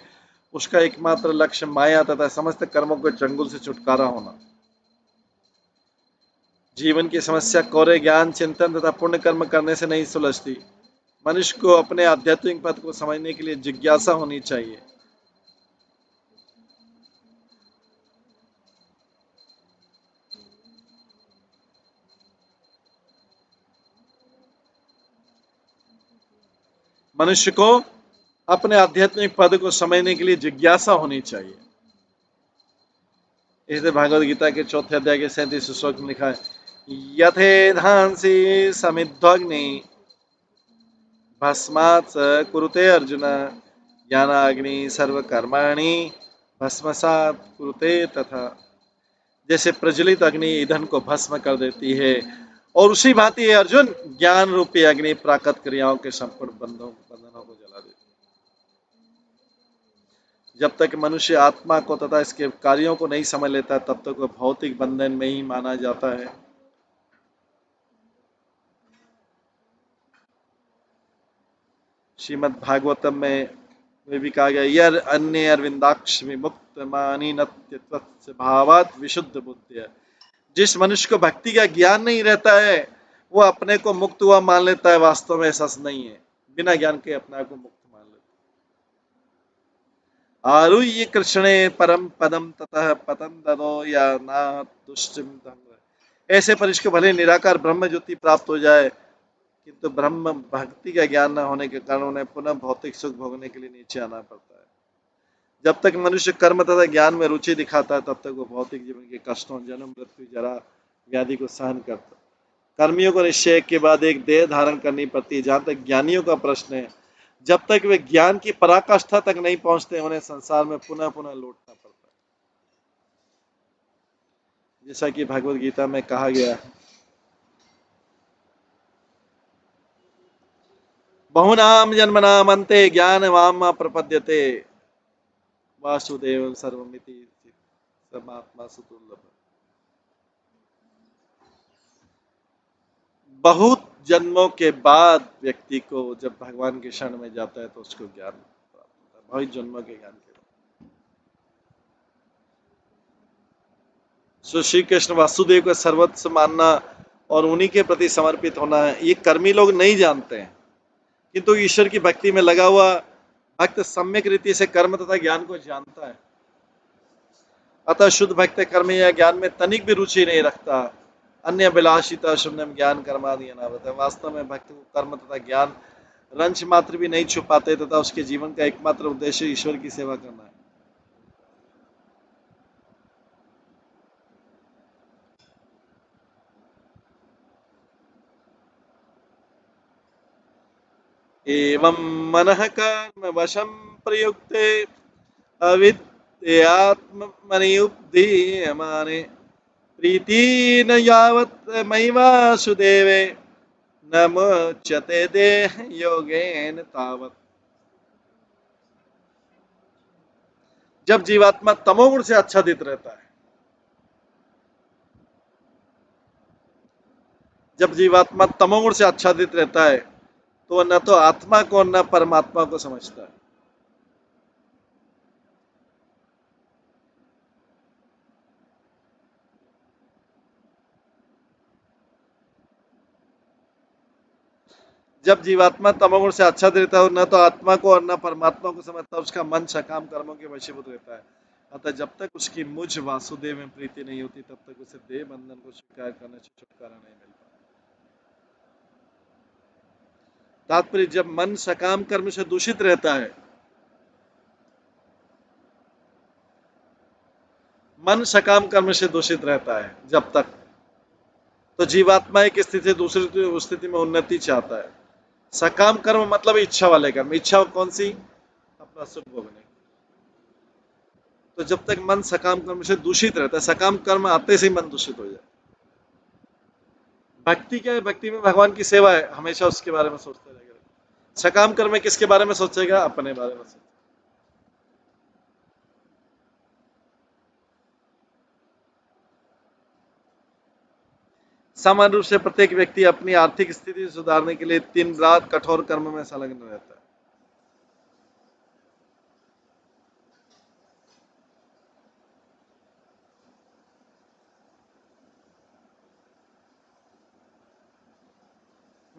उसका एकमात्र लक्ष्य माया तथा समस्त कर्मों के चंगुल से छुटकारा होना। जीवन की समस्या कोरे ज्ञान, चिंतन तथा पुण्य कर्म करने से नहीं सुलझती। मनुष्य को अपने आध्यात्मिक पथ को समझने के लिए जिज्ञासा होनी चाहिए। मनुष्य को अपने आध्यात्मिक पद को समझने के लिए जिज्ञासा होनी चाहिए। इसे भागवत गीता के 4 अध्याय के 37 श्लोक में लिखा है, यथेधांसि समिद्धग्नि भस्मात् स कुरुते अर्जुन, ज्ञानाग्नि सर्वकर्माणि भस्मसात् कुरुते तथा। जैसे प्रज्वलित अग्नि ईंधन को भस्म कर देती है, और उसी भांति अर्जुन ज्ञान रूपी अग्नि प्राकृत क्रियाओं के संपूर्ण बंधनों को जला देती है। जब तक मनुष्य आत्मा को तथा इसके कार्यों को नहीं समझ लेता, तब तक वह भौतिक बंधन में ही माना जाता है। श्रीमद् भागवतम में भी कहा गया, यह अन्य अरविंदाक्ष विमुक्त मानी नत्य भावात विशुद्ध बुद्धि। जिस मनुष्य को भक्ति का ज्ञान नहीं रहता है, वो अपने को मुक्त हुआ मान लेता है। वास्तव में ऐसा नहीं है। बिना ज्ञान के अपने आप को मुक्त मान लेता है। आरुह्य कृष्णे परम पदम ततः पतन ददो या ना दुष्चिम। ऐसे परिष्ठ को भले निराकार ब्रह्म ज्योति प्राप्त हो जाए, किंतु ब्रह्म भक्ति का ज्ञान न होने के कारण उन्हें पुनः भौतिक सुख भोगने के लिए नीचे आना पड़ता है। जब तक मनुष्य कर्म तथा ज्ञान में रुचि दिखाता है, तब तक वो भौतिक जीवन के कष्टों, जन्म मृत्यु जरा व्याधि को सहन करता है। कर्मियों को निश्चय के बाद एक देह धारण करनी पड़ती है। जहां तक ज्ञानियों का प्रश्न है, जब तक वे ज्ञान की पराकाष्ठा तक नहीं पहुंचते, उन्हें संसार में पुनः पुनः लौटना पड़ता है। जैसा कि भगवत गीता में कहा गया, बहुनाम जन्मनाम अन्ते ज्ञानवाम प्रपद्यते वासुदेव सर्वमिति परमात्मा सुदुर्लभ। बहुत जन्मों के बाद व्यक्ति को जब भगवान के शरण में जाता है, तो उसको ज्ञान प्राप्त होता है। बहुत जन्मों के ज्ञान के बाद। सो श्री कृष्ण वासुदेव का सर्वस्व मानना और उन्हीं के प्रति समर्पित होना है, ये कर्मी लोग नहीं जानते हैं। किंतु ईश्वर की भक्ति में लगा हुआ भक्त सम्यक रीति से कर्म तथा ज्ञान को जानता है। अतः शुद्ध भक्त कर्म या ज्ञान में तनिक भी रुचि नहीं रखता। अन्य अभिलाषिता शून्यम ज्ञान कर्मादि अनावृत है। वास्तव में भक्त को कर्म तथा ज्ञान रंच मात्र भी नहीं छुपाते, तथा उसके जीवन का एकमात्र उद्देश्य ईश्वर की सेवा करना है। एवं मनः कर्म वशं प्रयुक्ते अविद्यात्मनियुद्धीयमाने प्रीति न यावत् मयि वासुदेवे न मुच्यते देह योगेन तावत्। जब जीवात्मा तमोगुण से आच्छादित रहता है, जब जीवात्मा तमोगुण से आच्छादित रहता है, तो न तो आत्मा को न परमात्मा को समझता है। जब जीवात्मा तमोगुण से आच्छादित रहता है, न तो आत्मा को और न परमात्मा को समझता, उसका मन सकाम कर्मों के वशीभूत रहता है। अतः जब तक उसकी मुझ वासुदेव में प्रीति नहीं होती, तब तक उसे देह बंधन को स्वीकार करने से छुटकारा नहीं मिलता। तात्पर्य, जब मन सकाम कर्म से दूषित रहता है, मन सकाम कर्म से दूषित रहता है जब तक, तो जीवात्मा एक स्थिति से दूसरी स्थिति में उन्नति चाहता है। सकाम कर्म मतलब इच्छा वाले कर्म। इच्छा कौन सी? अपना सुख भोगने। तो जब तक मन सकाम कर्म से दूषित रहता है, सकाम कर्म आते से ही मन दूषित हो जाए। भक्ति क्या है? भक्ति में भगवान की सेवा है, हमेशा उसके बारे में सोचते रहेगा। सकाम कर्म में किसके बारे में सोचेगा? अपने बारे में सोचेगा। सामान्य रूप से प्रत्येक व्यक्ति अपनी आर्थिक स्थिति सुधारने के लिए दिन रात कठोर कर्म में संलग्न रहता है।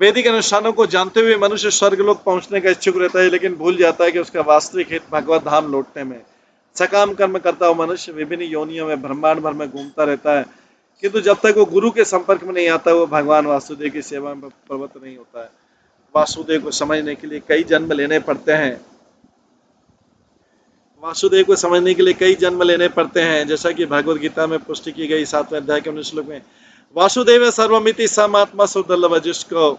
वैदिक अनुष्ठानों को जानते हुए मनुष्य स्वर्ग लोक पहुंचने का इच्छुक रहता है, लेकिन भूल जाता है कि उसका वास्तविक हित भगवत धाम लौटने में। सकाम कर्म करता हुआ मनुष्य विभिन्न योनियों में ब्रह्मांड भर में घूमता रहता है, किंतु जब तक वो गुरु के संपर्क में नहीं आता, वो भगवान वासुदेव की सेवा में प्रवृत्त नहीं होता है। वासुदेव को समझने के लिए कई जन्म लेने पड़ते हैं। वासुदेव को समझने के लिए कई जन्म लेने पड़ते हैं, जैसा कि भगवत गीता में पुष्टि की गई 7वें अध्याय के 19 श्लोक में। वासुदेव सर्वमिति समात्मा सुदुर्लभ, जिसको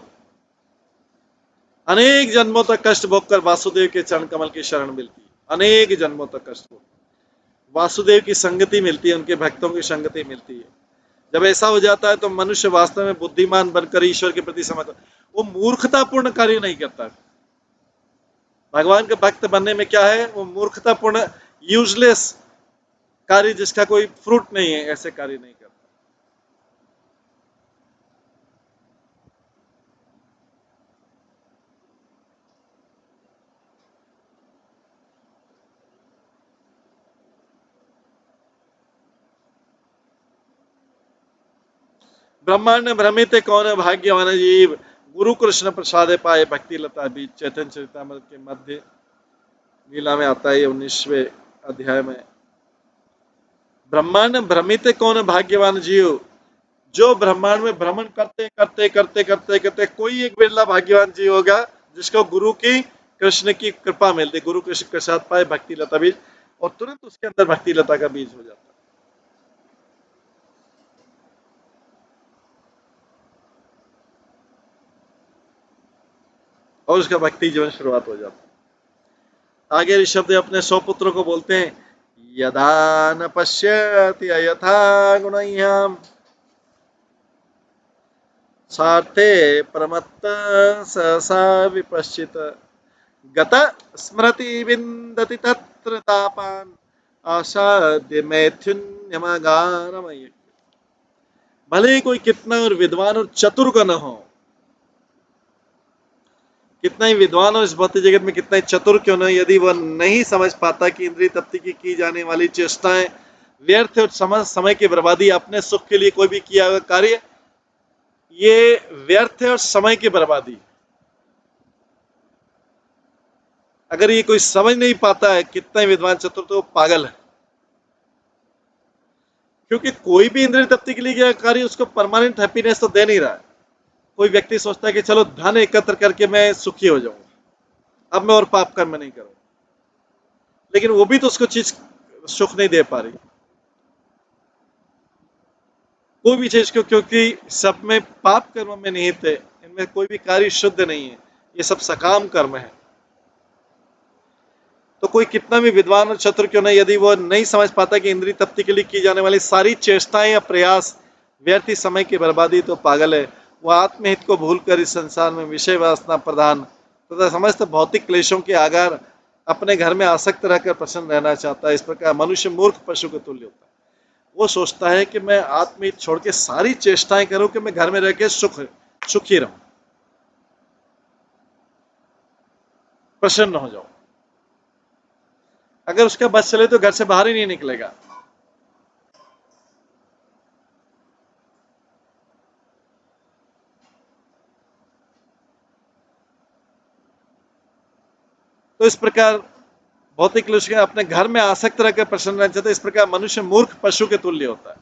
अनेक जन्मों तक कष्ट भोगकर वासुदेव के चरण कमल की शरण मिलती है। अनेक जन्मों तक कष्ट भोग वासुदेव की संगति मिलती है, उनके भक्तों की संगति मिलती है। जब ऐसा हो जाता है तो मनुष्य वास्तव में बुद्धिमान बनकर ईश्वर के प्रति समर्पित, वो मूर्खतापूर्ण कार्य नहीं करता। भगवान के भक्त बनने में क्या है, वो मूर्खतापूर्ण यूजलेस कार्य जिसका कोई फ्रूट नहीं है, ऐसे कार्य नहीं करता। ब्रह्मांड भ्रमित कौन भाग्यवान जीव, गुरु कृष्ण प्रसाद पाए भक्ति लता बीज। चैतन्य चरितमृत के मध्य लीला में आता है 19वें अध्याय में। ब्रह्मांड भ्रमित कौन भाग्यवान जीव, जो ब्रह्मांड में भ्रमण करते करते करते करते करते कोई एक बिरला भाग्यवान जीव होगा जिसको गुरु की कृष्ण की कृपा मिलती, गुरु कृष्ण प्रसाद पाए भक्ति लता बीज, और तुरंत उसके अंदर भक्ति लता का बीज हो जाता है और उसका भक्ति जीवन शुरुआत हो जाता है। आगे ऋषभ देव अपने 100 पुत्रों को बोलते हैं, यदा न पश्यति यथा गुणह्याम सार्थे प्रमत्त सहसा विपश्चित गत स्मृति विन्दति तत्र तापान आसाद्य मैथुन्यमगारमय। भले ही कोई कितना और विद्वान और चतुर का न हो, कितना ही विद्वान हो इस भौतिक जगत में, कितना ही चतुर क्यों न, यदि वह नहीं समझ पाता कि इंद्रिय तृप्ति की जाने वाली चेष्टाएं व्यर्थ और समय की बर्बादी, अपने सुख के लिए कोई भी किया हुआ कार्य ये व्यर्थ है और समय की बर्बादी। अगर ये कोई समझ नहीं पाता है कितना ही विद्वान चतुर, तो पागल है। क्योंकि कोई भी इंद्रिय तृप्ति के लिए किया कार्य उसको परमानेंट हैप्पीनेस तो दे नहीं रहा है। कोई व्यक्ति सोचता है कि चलो धन एकत्र करके मैं सुखी हो जाऊंगा, अब मैं और पाप कर्म नहीं करूंगा, लेकिन वो भी तो उसको चीज सुख नहीं दे पा रही, कोई भी चीज को, क्योंकि सब में पाप कर्म में निहित है, इनमें कोई भी कार्य शुद्ध नहीं है, ये सब सकाम कर्म है। तो कोई कितना भी विद्वान और चतुर क्यों नहीं, यदि वो नहीं समझ पाता कि इंद्रिय तृप्ति के लिए की जाने वाली सारी चेष्टाएं या प्रयास व्यर्थ समय की बर्बादी, तो पागल है। वो आत्महित को भूलकर इस संसार में विषय वासना प्रधान तथा समस्त भौतिक क्लेशों के आगार अपने घर में आसक्त रहकर प्रसन्न रहना चाहता है। इस प्रकार मनुष्य मूर्ख पशु के तुल्य होता है। वो सोचता है कि मैं आत्महित छोड़ के सारी चेष्टाएं करूं कि मैं घर में रह के सुखी रहूं, प्रसन्न हो जाऊं। अगर उसका बस चले तो घर से बाहर ही नहीं निकलेगा। तो इस प्रकार भौतिक क्लेश अपने घर में आसक्त रहकर प्रसन्न रहना चाहते, इस प्रकार मनुष्य मूर्ख पशु के तुल्य होता है।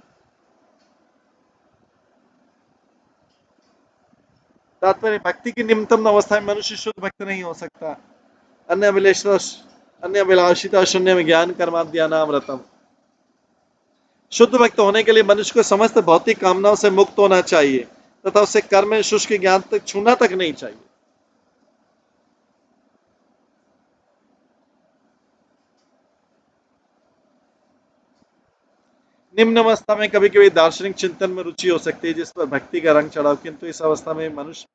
तात्पर्य भक्ति की निम्नतम अवस्था में मनुष्य शुद्ध भक्त नहीं हो सकता। अन्य अभिलाषिता शून्य में ज्ञान कर्माद्यानामृतम। शुद्ध भक्त होने के लिए मनुष्य को समस्त भौतिक कामनाओं से मुक्त होना चाहिए तथा उसे कर्म में शुष्क ज्ञान तक छूना तक नहीं चाहिए। निम्न अवस्था में कभी कभी दार्शनिक चिंतन में रुचि हो सकती है, जिस पर भक्ति का रंग चढ़ाओ, किंतु इस अवस्था में मनुष्य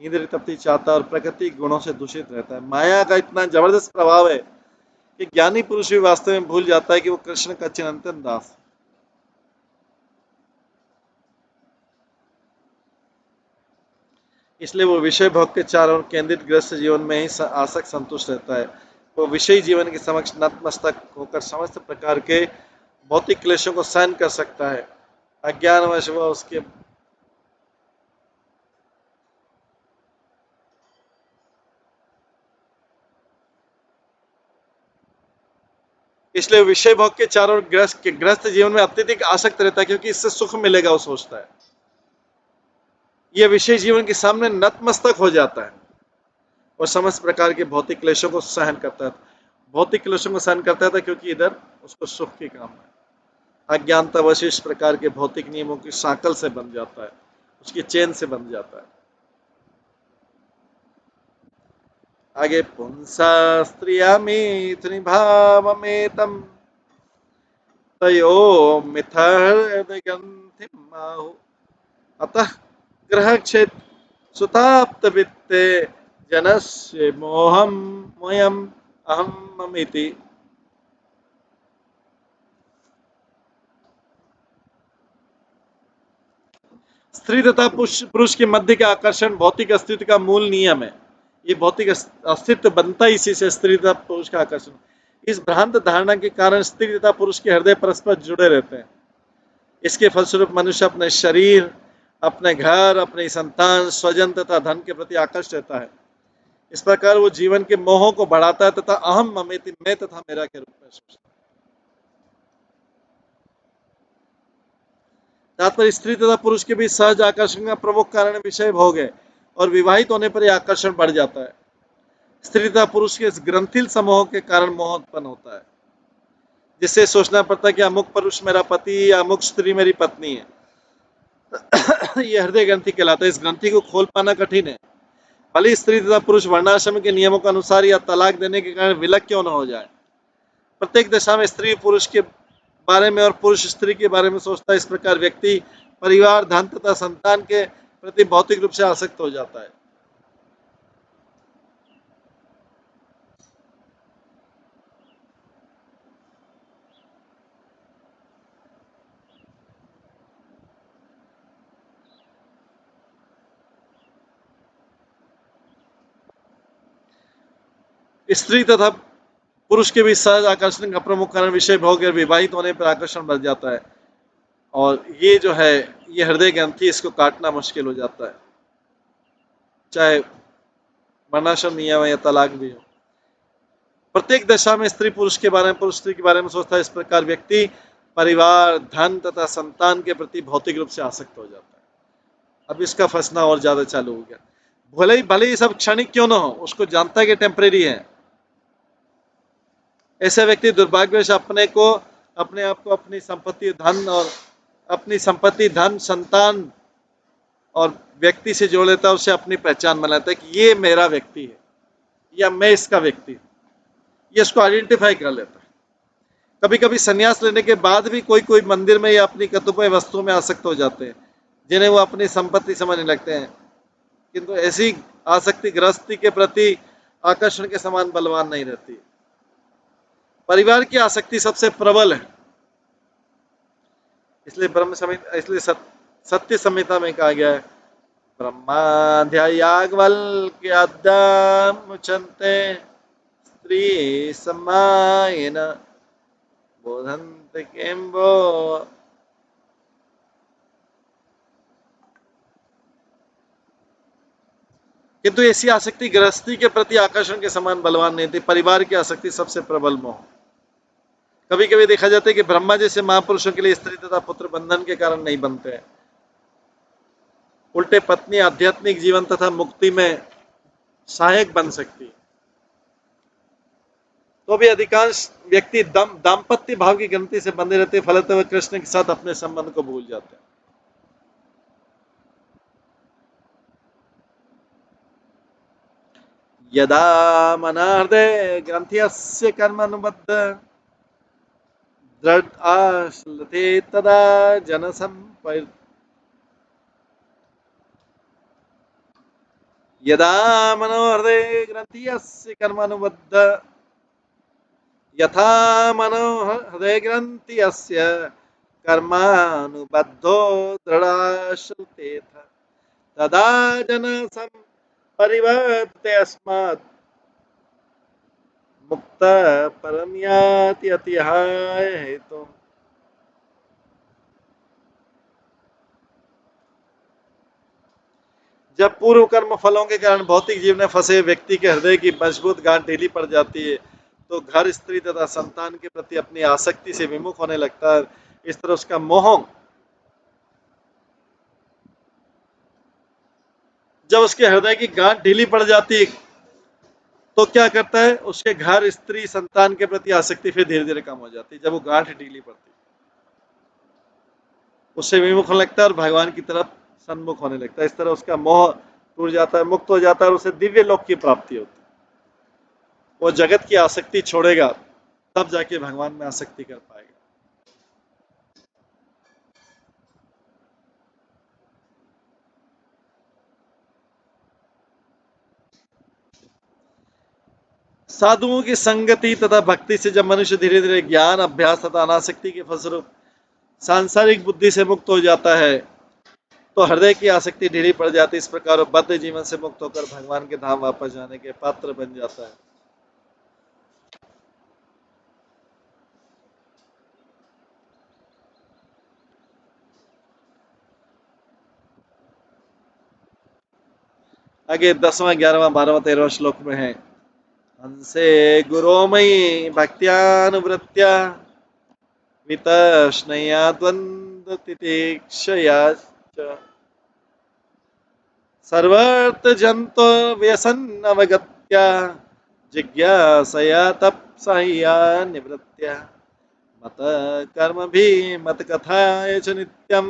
इंद्रिय तृप्ति चाहता और प्रकृति गुणों से दूषित रहता है। माया का इतना जबरदस्त प्रभाव है कि ज्ञानी पुरुष भी वास्तव में भूल जाता है कि वो कृष्ण का चिरंतन दास है। इसलिए वो विषय भोग के चारों ओर केंद्रित ग्रस्त जीवन में ही आसक्त संतुष्ट रहता है। वो विषयी जीवन के समक्ष नतमस्तक होकर समस्त प्रकार के भौतिक क्लेशों को सहन कर सकता है। अज्ञानवश वह उसके इसलिए विषय भोग के चारों ओर ग्रस्त जीवन में अत्यधिक आसक्त रहता है, क्योंकि इससे सुख मिलेगा वो सोचता है। यह विषय जीवन के सामने नतमस्तक हो जाता है और समस्त प्रकार के भौतिक क्लेशों को सहन करता है। भौतिक क्लेशों को सहन करता था क्योंकि इधर उसको सुख की काम है। अज्ञानतावश इस प्रकार के भौतिक नियमों की साकल से बन जाता है, उसकी चेन से बन जाता है। आगे पुंसा स्त्रिया मिथुनि भावमेतम तयो मिथर्दगंथिम आहु अतः ग्रह क्षेत्र सुताप्त वित्ते जनस्य मोहम मोयम अहम ममिति। स्त्री तथा पुरुष के मध्य का आकर्षण भौतिक अस्तित्व का मूल नियम है। ये भौतिक अस्तित्व बनता ही इसी से, स्त्री तथा पुरुष का आकर्षण। इस भ्रांत धारणा के कारण स्त्री तथा पुरुष के हृदय परस्पर जुड़े रहते हैं। इसके फलस्वरूप मनुष्य अपने शरीर, अपने घर, अपनी संतान, स्वजन तथा धन के प्रति आकर्षित रहता है। इस प्रकार वो जीवन के मोहों को बढ़ाता है तथा अहम ममेति, मैं तथा मेरा के रूप में सोचता है। तात्पर्य स्त्री तथा पुरुष के बीच सहज आकर्षण का प्रमुख कारण विषय भोग है और विवाहित होने पर यह आकर्षण बढ़ जाता है। स्त्री तथा पुरुष के इस ग्रंथिल समूह के कारण मोह उत्पन्न होता है, जिससे सोचना पड़ता है कि अमुक पुरुष मेरा पति या अमुक स्त्री मेरी पत्नी है। यह हृदय ग्रंथि कहलाता है। इस ग्रंथि को खोल पाना कठिन है। भले स्त्री तथा पुरुष वर्णाश्रम के नियमों के अनुसार या तलाक देने के कारण विलक क्यों न हो जाए, प्रत्येक दशा में स्त्री पुरुष के बारे में और पुरुष स्त्री के बारे में सोचता है। इस प्रकार व्यक्ति परिवार, धन तथा संतान के प्रति भौतिक रूप से आसक्त हो जाता है। स्त्री तथा पुरुष के बीच सहज आकर्षण का प्रमुख कारण विषय भोग और विवाहित होने पर आकर्षण बढ़ जाता है। और ये जो है, ये हृदय ग्रंथि, इसको काटना मुश्किल हो जाता है, चाहे वर्णाश्रम नियम या तलाक भी हो। प्रत्येक दशा में स्त्री पुरुष के बारे में, पुरुष स्त्री के बारे में सोचता है। इस प्रकार व्यक्ति परिवार, धन तथा संतान के प्रति भौतिक रूप से आसक्त हो जाता है। अब इसका फंसना और ज्यादा चालू हो गया। भले ही सब क्षणिक क्यों ना हो, उसको जानता है कि टेम्परेरी है। ऐसा व्यक्ति दुर्भाग्यवश अपने आप को अपनी संपत्ति, धन, संतान और व्यक्ति से जोड़ लेता है। उसे अपनी पहचान बनाता है कि ये मेरा व्यक्ति है या मैं इसका व्यक्ति हूं। ये इसको आइडेंटिफाई कर लेता है। कभी कभी संन्यास लेने के बाद भी कोई मंदिर में या अपनी कतिपय वस्तुओं में आसक्त हो जाते हैं, जिन्हें वो अपनी संपत्ति समझने लगते हैं, किंतु ऐसी आसक्ति गृहस्थी के प्रति आकर्षण के समान बलवान नहीं रहती। परिवार की आसक्ति सबसे प्रबल है। इसलिए सत्य संहिता में कहा गया है, ब्रह्माध्यायाग्वल्क्याद्दामुच्यन्ते स्त्री समायेन बोधन्ते केम्बो। किंतु ऐसी आसक्ति गृहस्थी के प्रति आकर्षण के समान बलवान नहीं थी। परिवार की आसक्ति सबसे प्रबल मोह। कभी कभी देखा जाता है कि ब्रह्मा जैसे महापुरुषों के लिए स्त्री तथा पुत्र बंधन के कारण नहीं बनते हैं। उल्टे पत्नी आध्यात्मिक जीवन तथा मुक्ति में सहायक बन सकती है। तो भी अधिकांश व्यक्ति दाम्पत्य भाव की ग्रंथि से बंधे रहते, फलतः वे कृष्ण के साथ अपने संबंध को भूल जाते हैं। यदा मनार्दे ग्रंथ्यस्य कर्मानुबद्ध दृढ़ आश्लते तदा जनसंपर्क। यदा मनोहृदय ग्रंथ्यस्य कर्मानुबद्ध यथा मनोहृदय ग्रंथ्यस्य कर्मानुबद्धो दृढ़ाश्लते तदा जन परिवर्ते अस्मात् मुक्त परम याति अतिहाय हेतु। जब पूर्व कर्म फलों के कारण भौतिक जीवन में फंसे व्यक्ति के हृदय की मजबूत गांठ ढीली पड़ जाती है तो घर, स्त्री तथा संतान के प्रति अपनी आसक्ति से विमुख होने लगता है। इस तरह उसका मोह, जब उसके हृदय की गांठ ढीली पड़ जाती है तो क्या करता है, उसके घर, स्त्री, संतान के प्रति आसक्ति फिर धीरे धीरे कम हो जाती है। जब वो गांठ ढीली पड़ती है उससे विमुख होने लगता है और भगवान की तरफ सन्मुख होने लगता है। इस तरह उसका मोह टूट जाता है, मुक्त हो जाता है और उसे दिव्य लोक की प्राप्ति होती है। वो जगत की आसक्ति छोड़ेगा तब जाके भगवान में आसक्ति कर पाएगा। साधुओं की संगति तथा भक्ति से जब मनुष्य धीरे धीरे ज्ञान, अभ्यास तथा अनासक्ति के फलस्वरूप सांसारिक बुद्धि से मुक्त हो जाता है तो हृदय की आसक्ति ढीली पड़ जाती है। इस प्रकार वो बद्ध जीवन से मुक्त होकर भगवान के धाम वापस जाने के पात्र बन जाता है। आगे 10वां, 11वां, 12वां, 13वां श्लोक में है, हंसे गुरोमयी भक्त्यानुवृत्त्या वितष्णया द्वन्द्व तितिक्षया च सर्वर्थ जंतो व्यसनवगत्या जिज्ञासया तपसह्या निवृत्त्या मत कर्म भी मत कथाय च नित्यम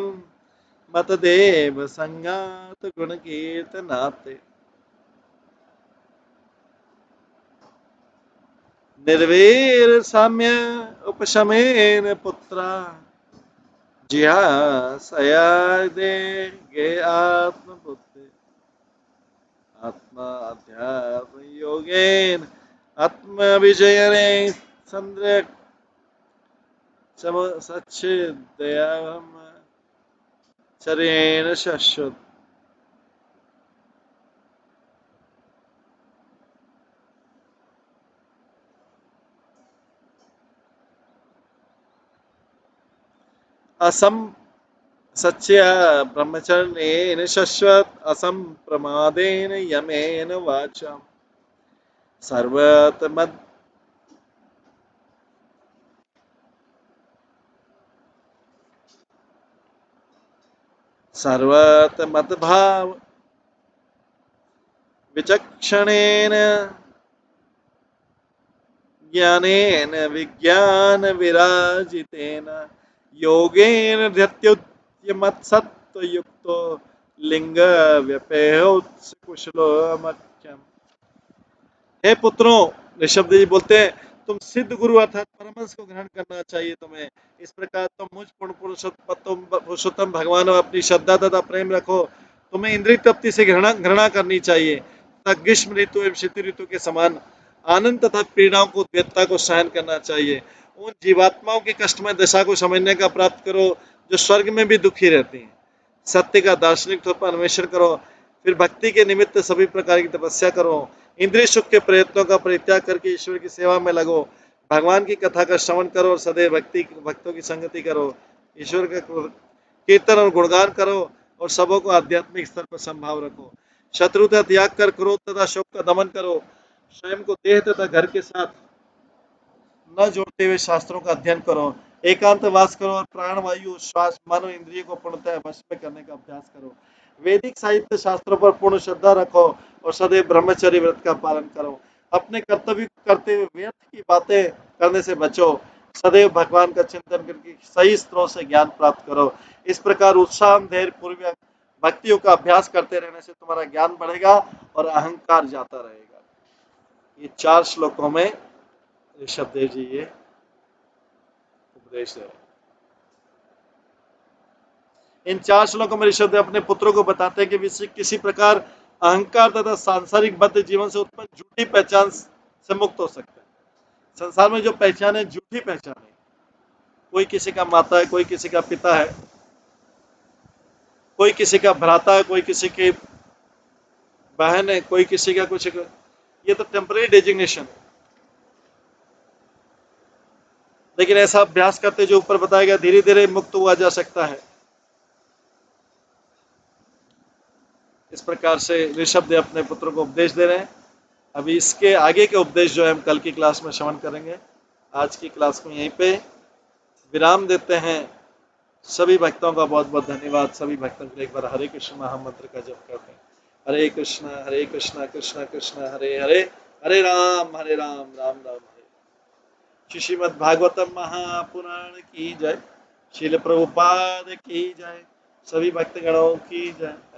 मत देव संगात गुण कीर्तनाते निर्वीर साम्य उपशमेन पुत्रा जिहासया दे गे आत्मबुद्धि आत्मा अध्यात्म योगेन आत्म विजयने संद्र सच्चिदयाम चरेण शश्वत। असम सच्य ब्रह्मचर्येन शश्वत असम प्रमादेन यमेन वाचाम सर्वतमद सर्वतमद्भाव विचक्षणेन ज्ञानेन विज्ञान विराजितेन योगेन धृत्युद्यमत्सत्व युक्तो लिंग व्यपेहोत्स कुशलो मख्यम। हे पुत्रों, ऋषभ जी बोलते हैं, तुम सिद्ध गुरु अर्थात परमहंस को ग्रहण करना चाहिए तुम्हें। इस प्रकार तुम मुझ पूर्ण पुरुषोत्तम भगवान और अपनी श्रद्धा तथा प्रेम रखो। तुम्हें इंद्रिय तृप्ति से घृणा घृणा करनी चाहिए तथा ग्रीष्म ऋतु एवं शीत ऋतु के समान आनंद तथा पीड़ाओं को, द्वैतता को सहन करना चाहिए। उन जीवात्माओं की कष्टमय दशा को समझने का प्राप्त करो जो स्वर्ग में भी दुखी रहती हैं। सत्य का दार्शनिक तौर पर अन्वेषण करो, फिर भक्ति के निमित्त सभी प्रकार की तपस्या करो। इंद्रिय सुख के प्रयत्नों का परित्याग करके ईश्वर की सेवा में लगो। भगवान की कथा का श्रवण करो और सदैव भक्तों की संगति करो। ईश्वर का कीर्तन और गुणगान करो और सबों को आध्यात्मिक स्तर पर संभाव रखो। शत्रुता त्याग कर क्रोध तथा शोक का दमन करो। स्वयं को देह तथा घर के साथ न जोड़ते हुए शास्त्रों का अध्ययन करो। एकांत वास करो और प्राण, वायु, श्वास, मन और इंद्रिय को पूर्णतः वश में करने का अभ्यास करो। वैदिक साहित्य शास्त्रों पर पूर्ण श्रद्धा रखो और सदैव ब्रह्मचर्य व्रत का पालन करो। अपने कर्तव्य करते हुए व्यर्थ की बातें करने से बचो। सदैव भगवान का चिंतन करके सही स्रोत से ज्ञान प्राप्त करो। इस प्रकार उत्साह, धैर्य पूर्वक भक्तियों का अभ्यास करते रहने से तुम्हारा ज्ञान बढ़ेगा और अहंकार जाता रहेगा। ये 4 श्लोकों में ऋषभ देव जी ये उपदेश है। इन 4 श्लोकों में ऋषभ देव अपने पुत्रों को बताते हैं कि किसी प्रकार अहंकार तथा सांसारिक बद्ध जीवन से उत्पन्न झूठी पहचान से मुक्त हो सकते हैं। संसार में जो पहचान है झूठी पहचान है। कोई किसी का माता है, कोई किसी का पिता है, कोई किसी का भ्राता है, कोई किसी की बहन है, कोई किसी का कुछ, ये तो टेम्पररी डेजिग्नेशन है। लेकिन ऐसा अभ्यास करते जो ऊपर बताया गया, धीरे धीरे मुक्त हुआ जा सकता है। इस प्रकार से ऋषभ देव अपने पुत्र को उपदेश दे रहे हैं। अभी इसके आगे के उपदेश जो है हम कल की क्लास में श्रवण करेंगे। आज की क्लास को यहीं पे विराम देते हैं। सभी भक्तों का बहुत बहुत धन्यवाद। सभी भक्तों के लिए एक बार हरे कृष्ण महामंत्र का जप करते हैं। हरे कृष्णा कृष्ण कृष्ण हरे हरे, हरे राम राम राम हरे। श्रीमद् भागवतम महापुराण की जय। श्रील प्रभुपाद की जय। सभी भक्तगणों की जय।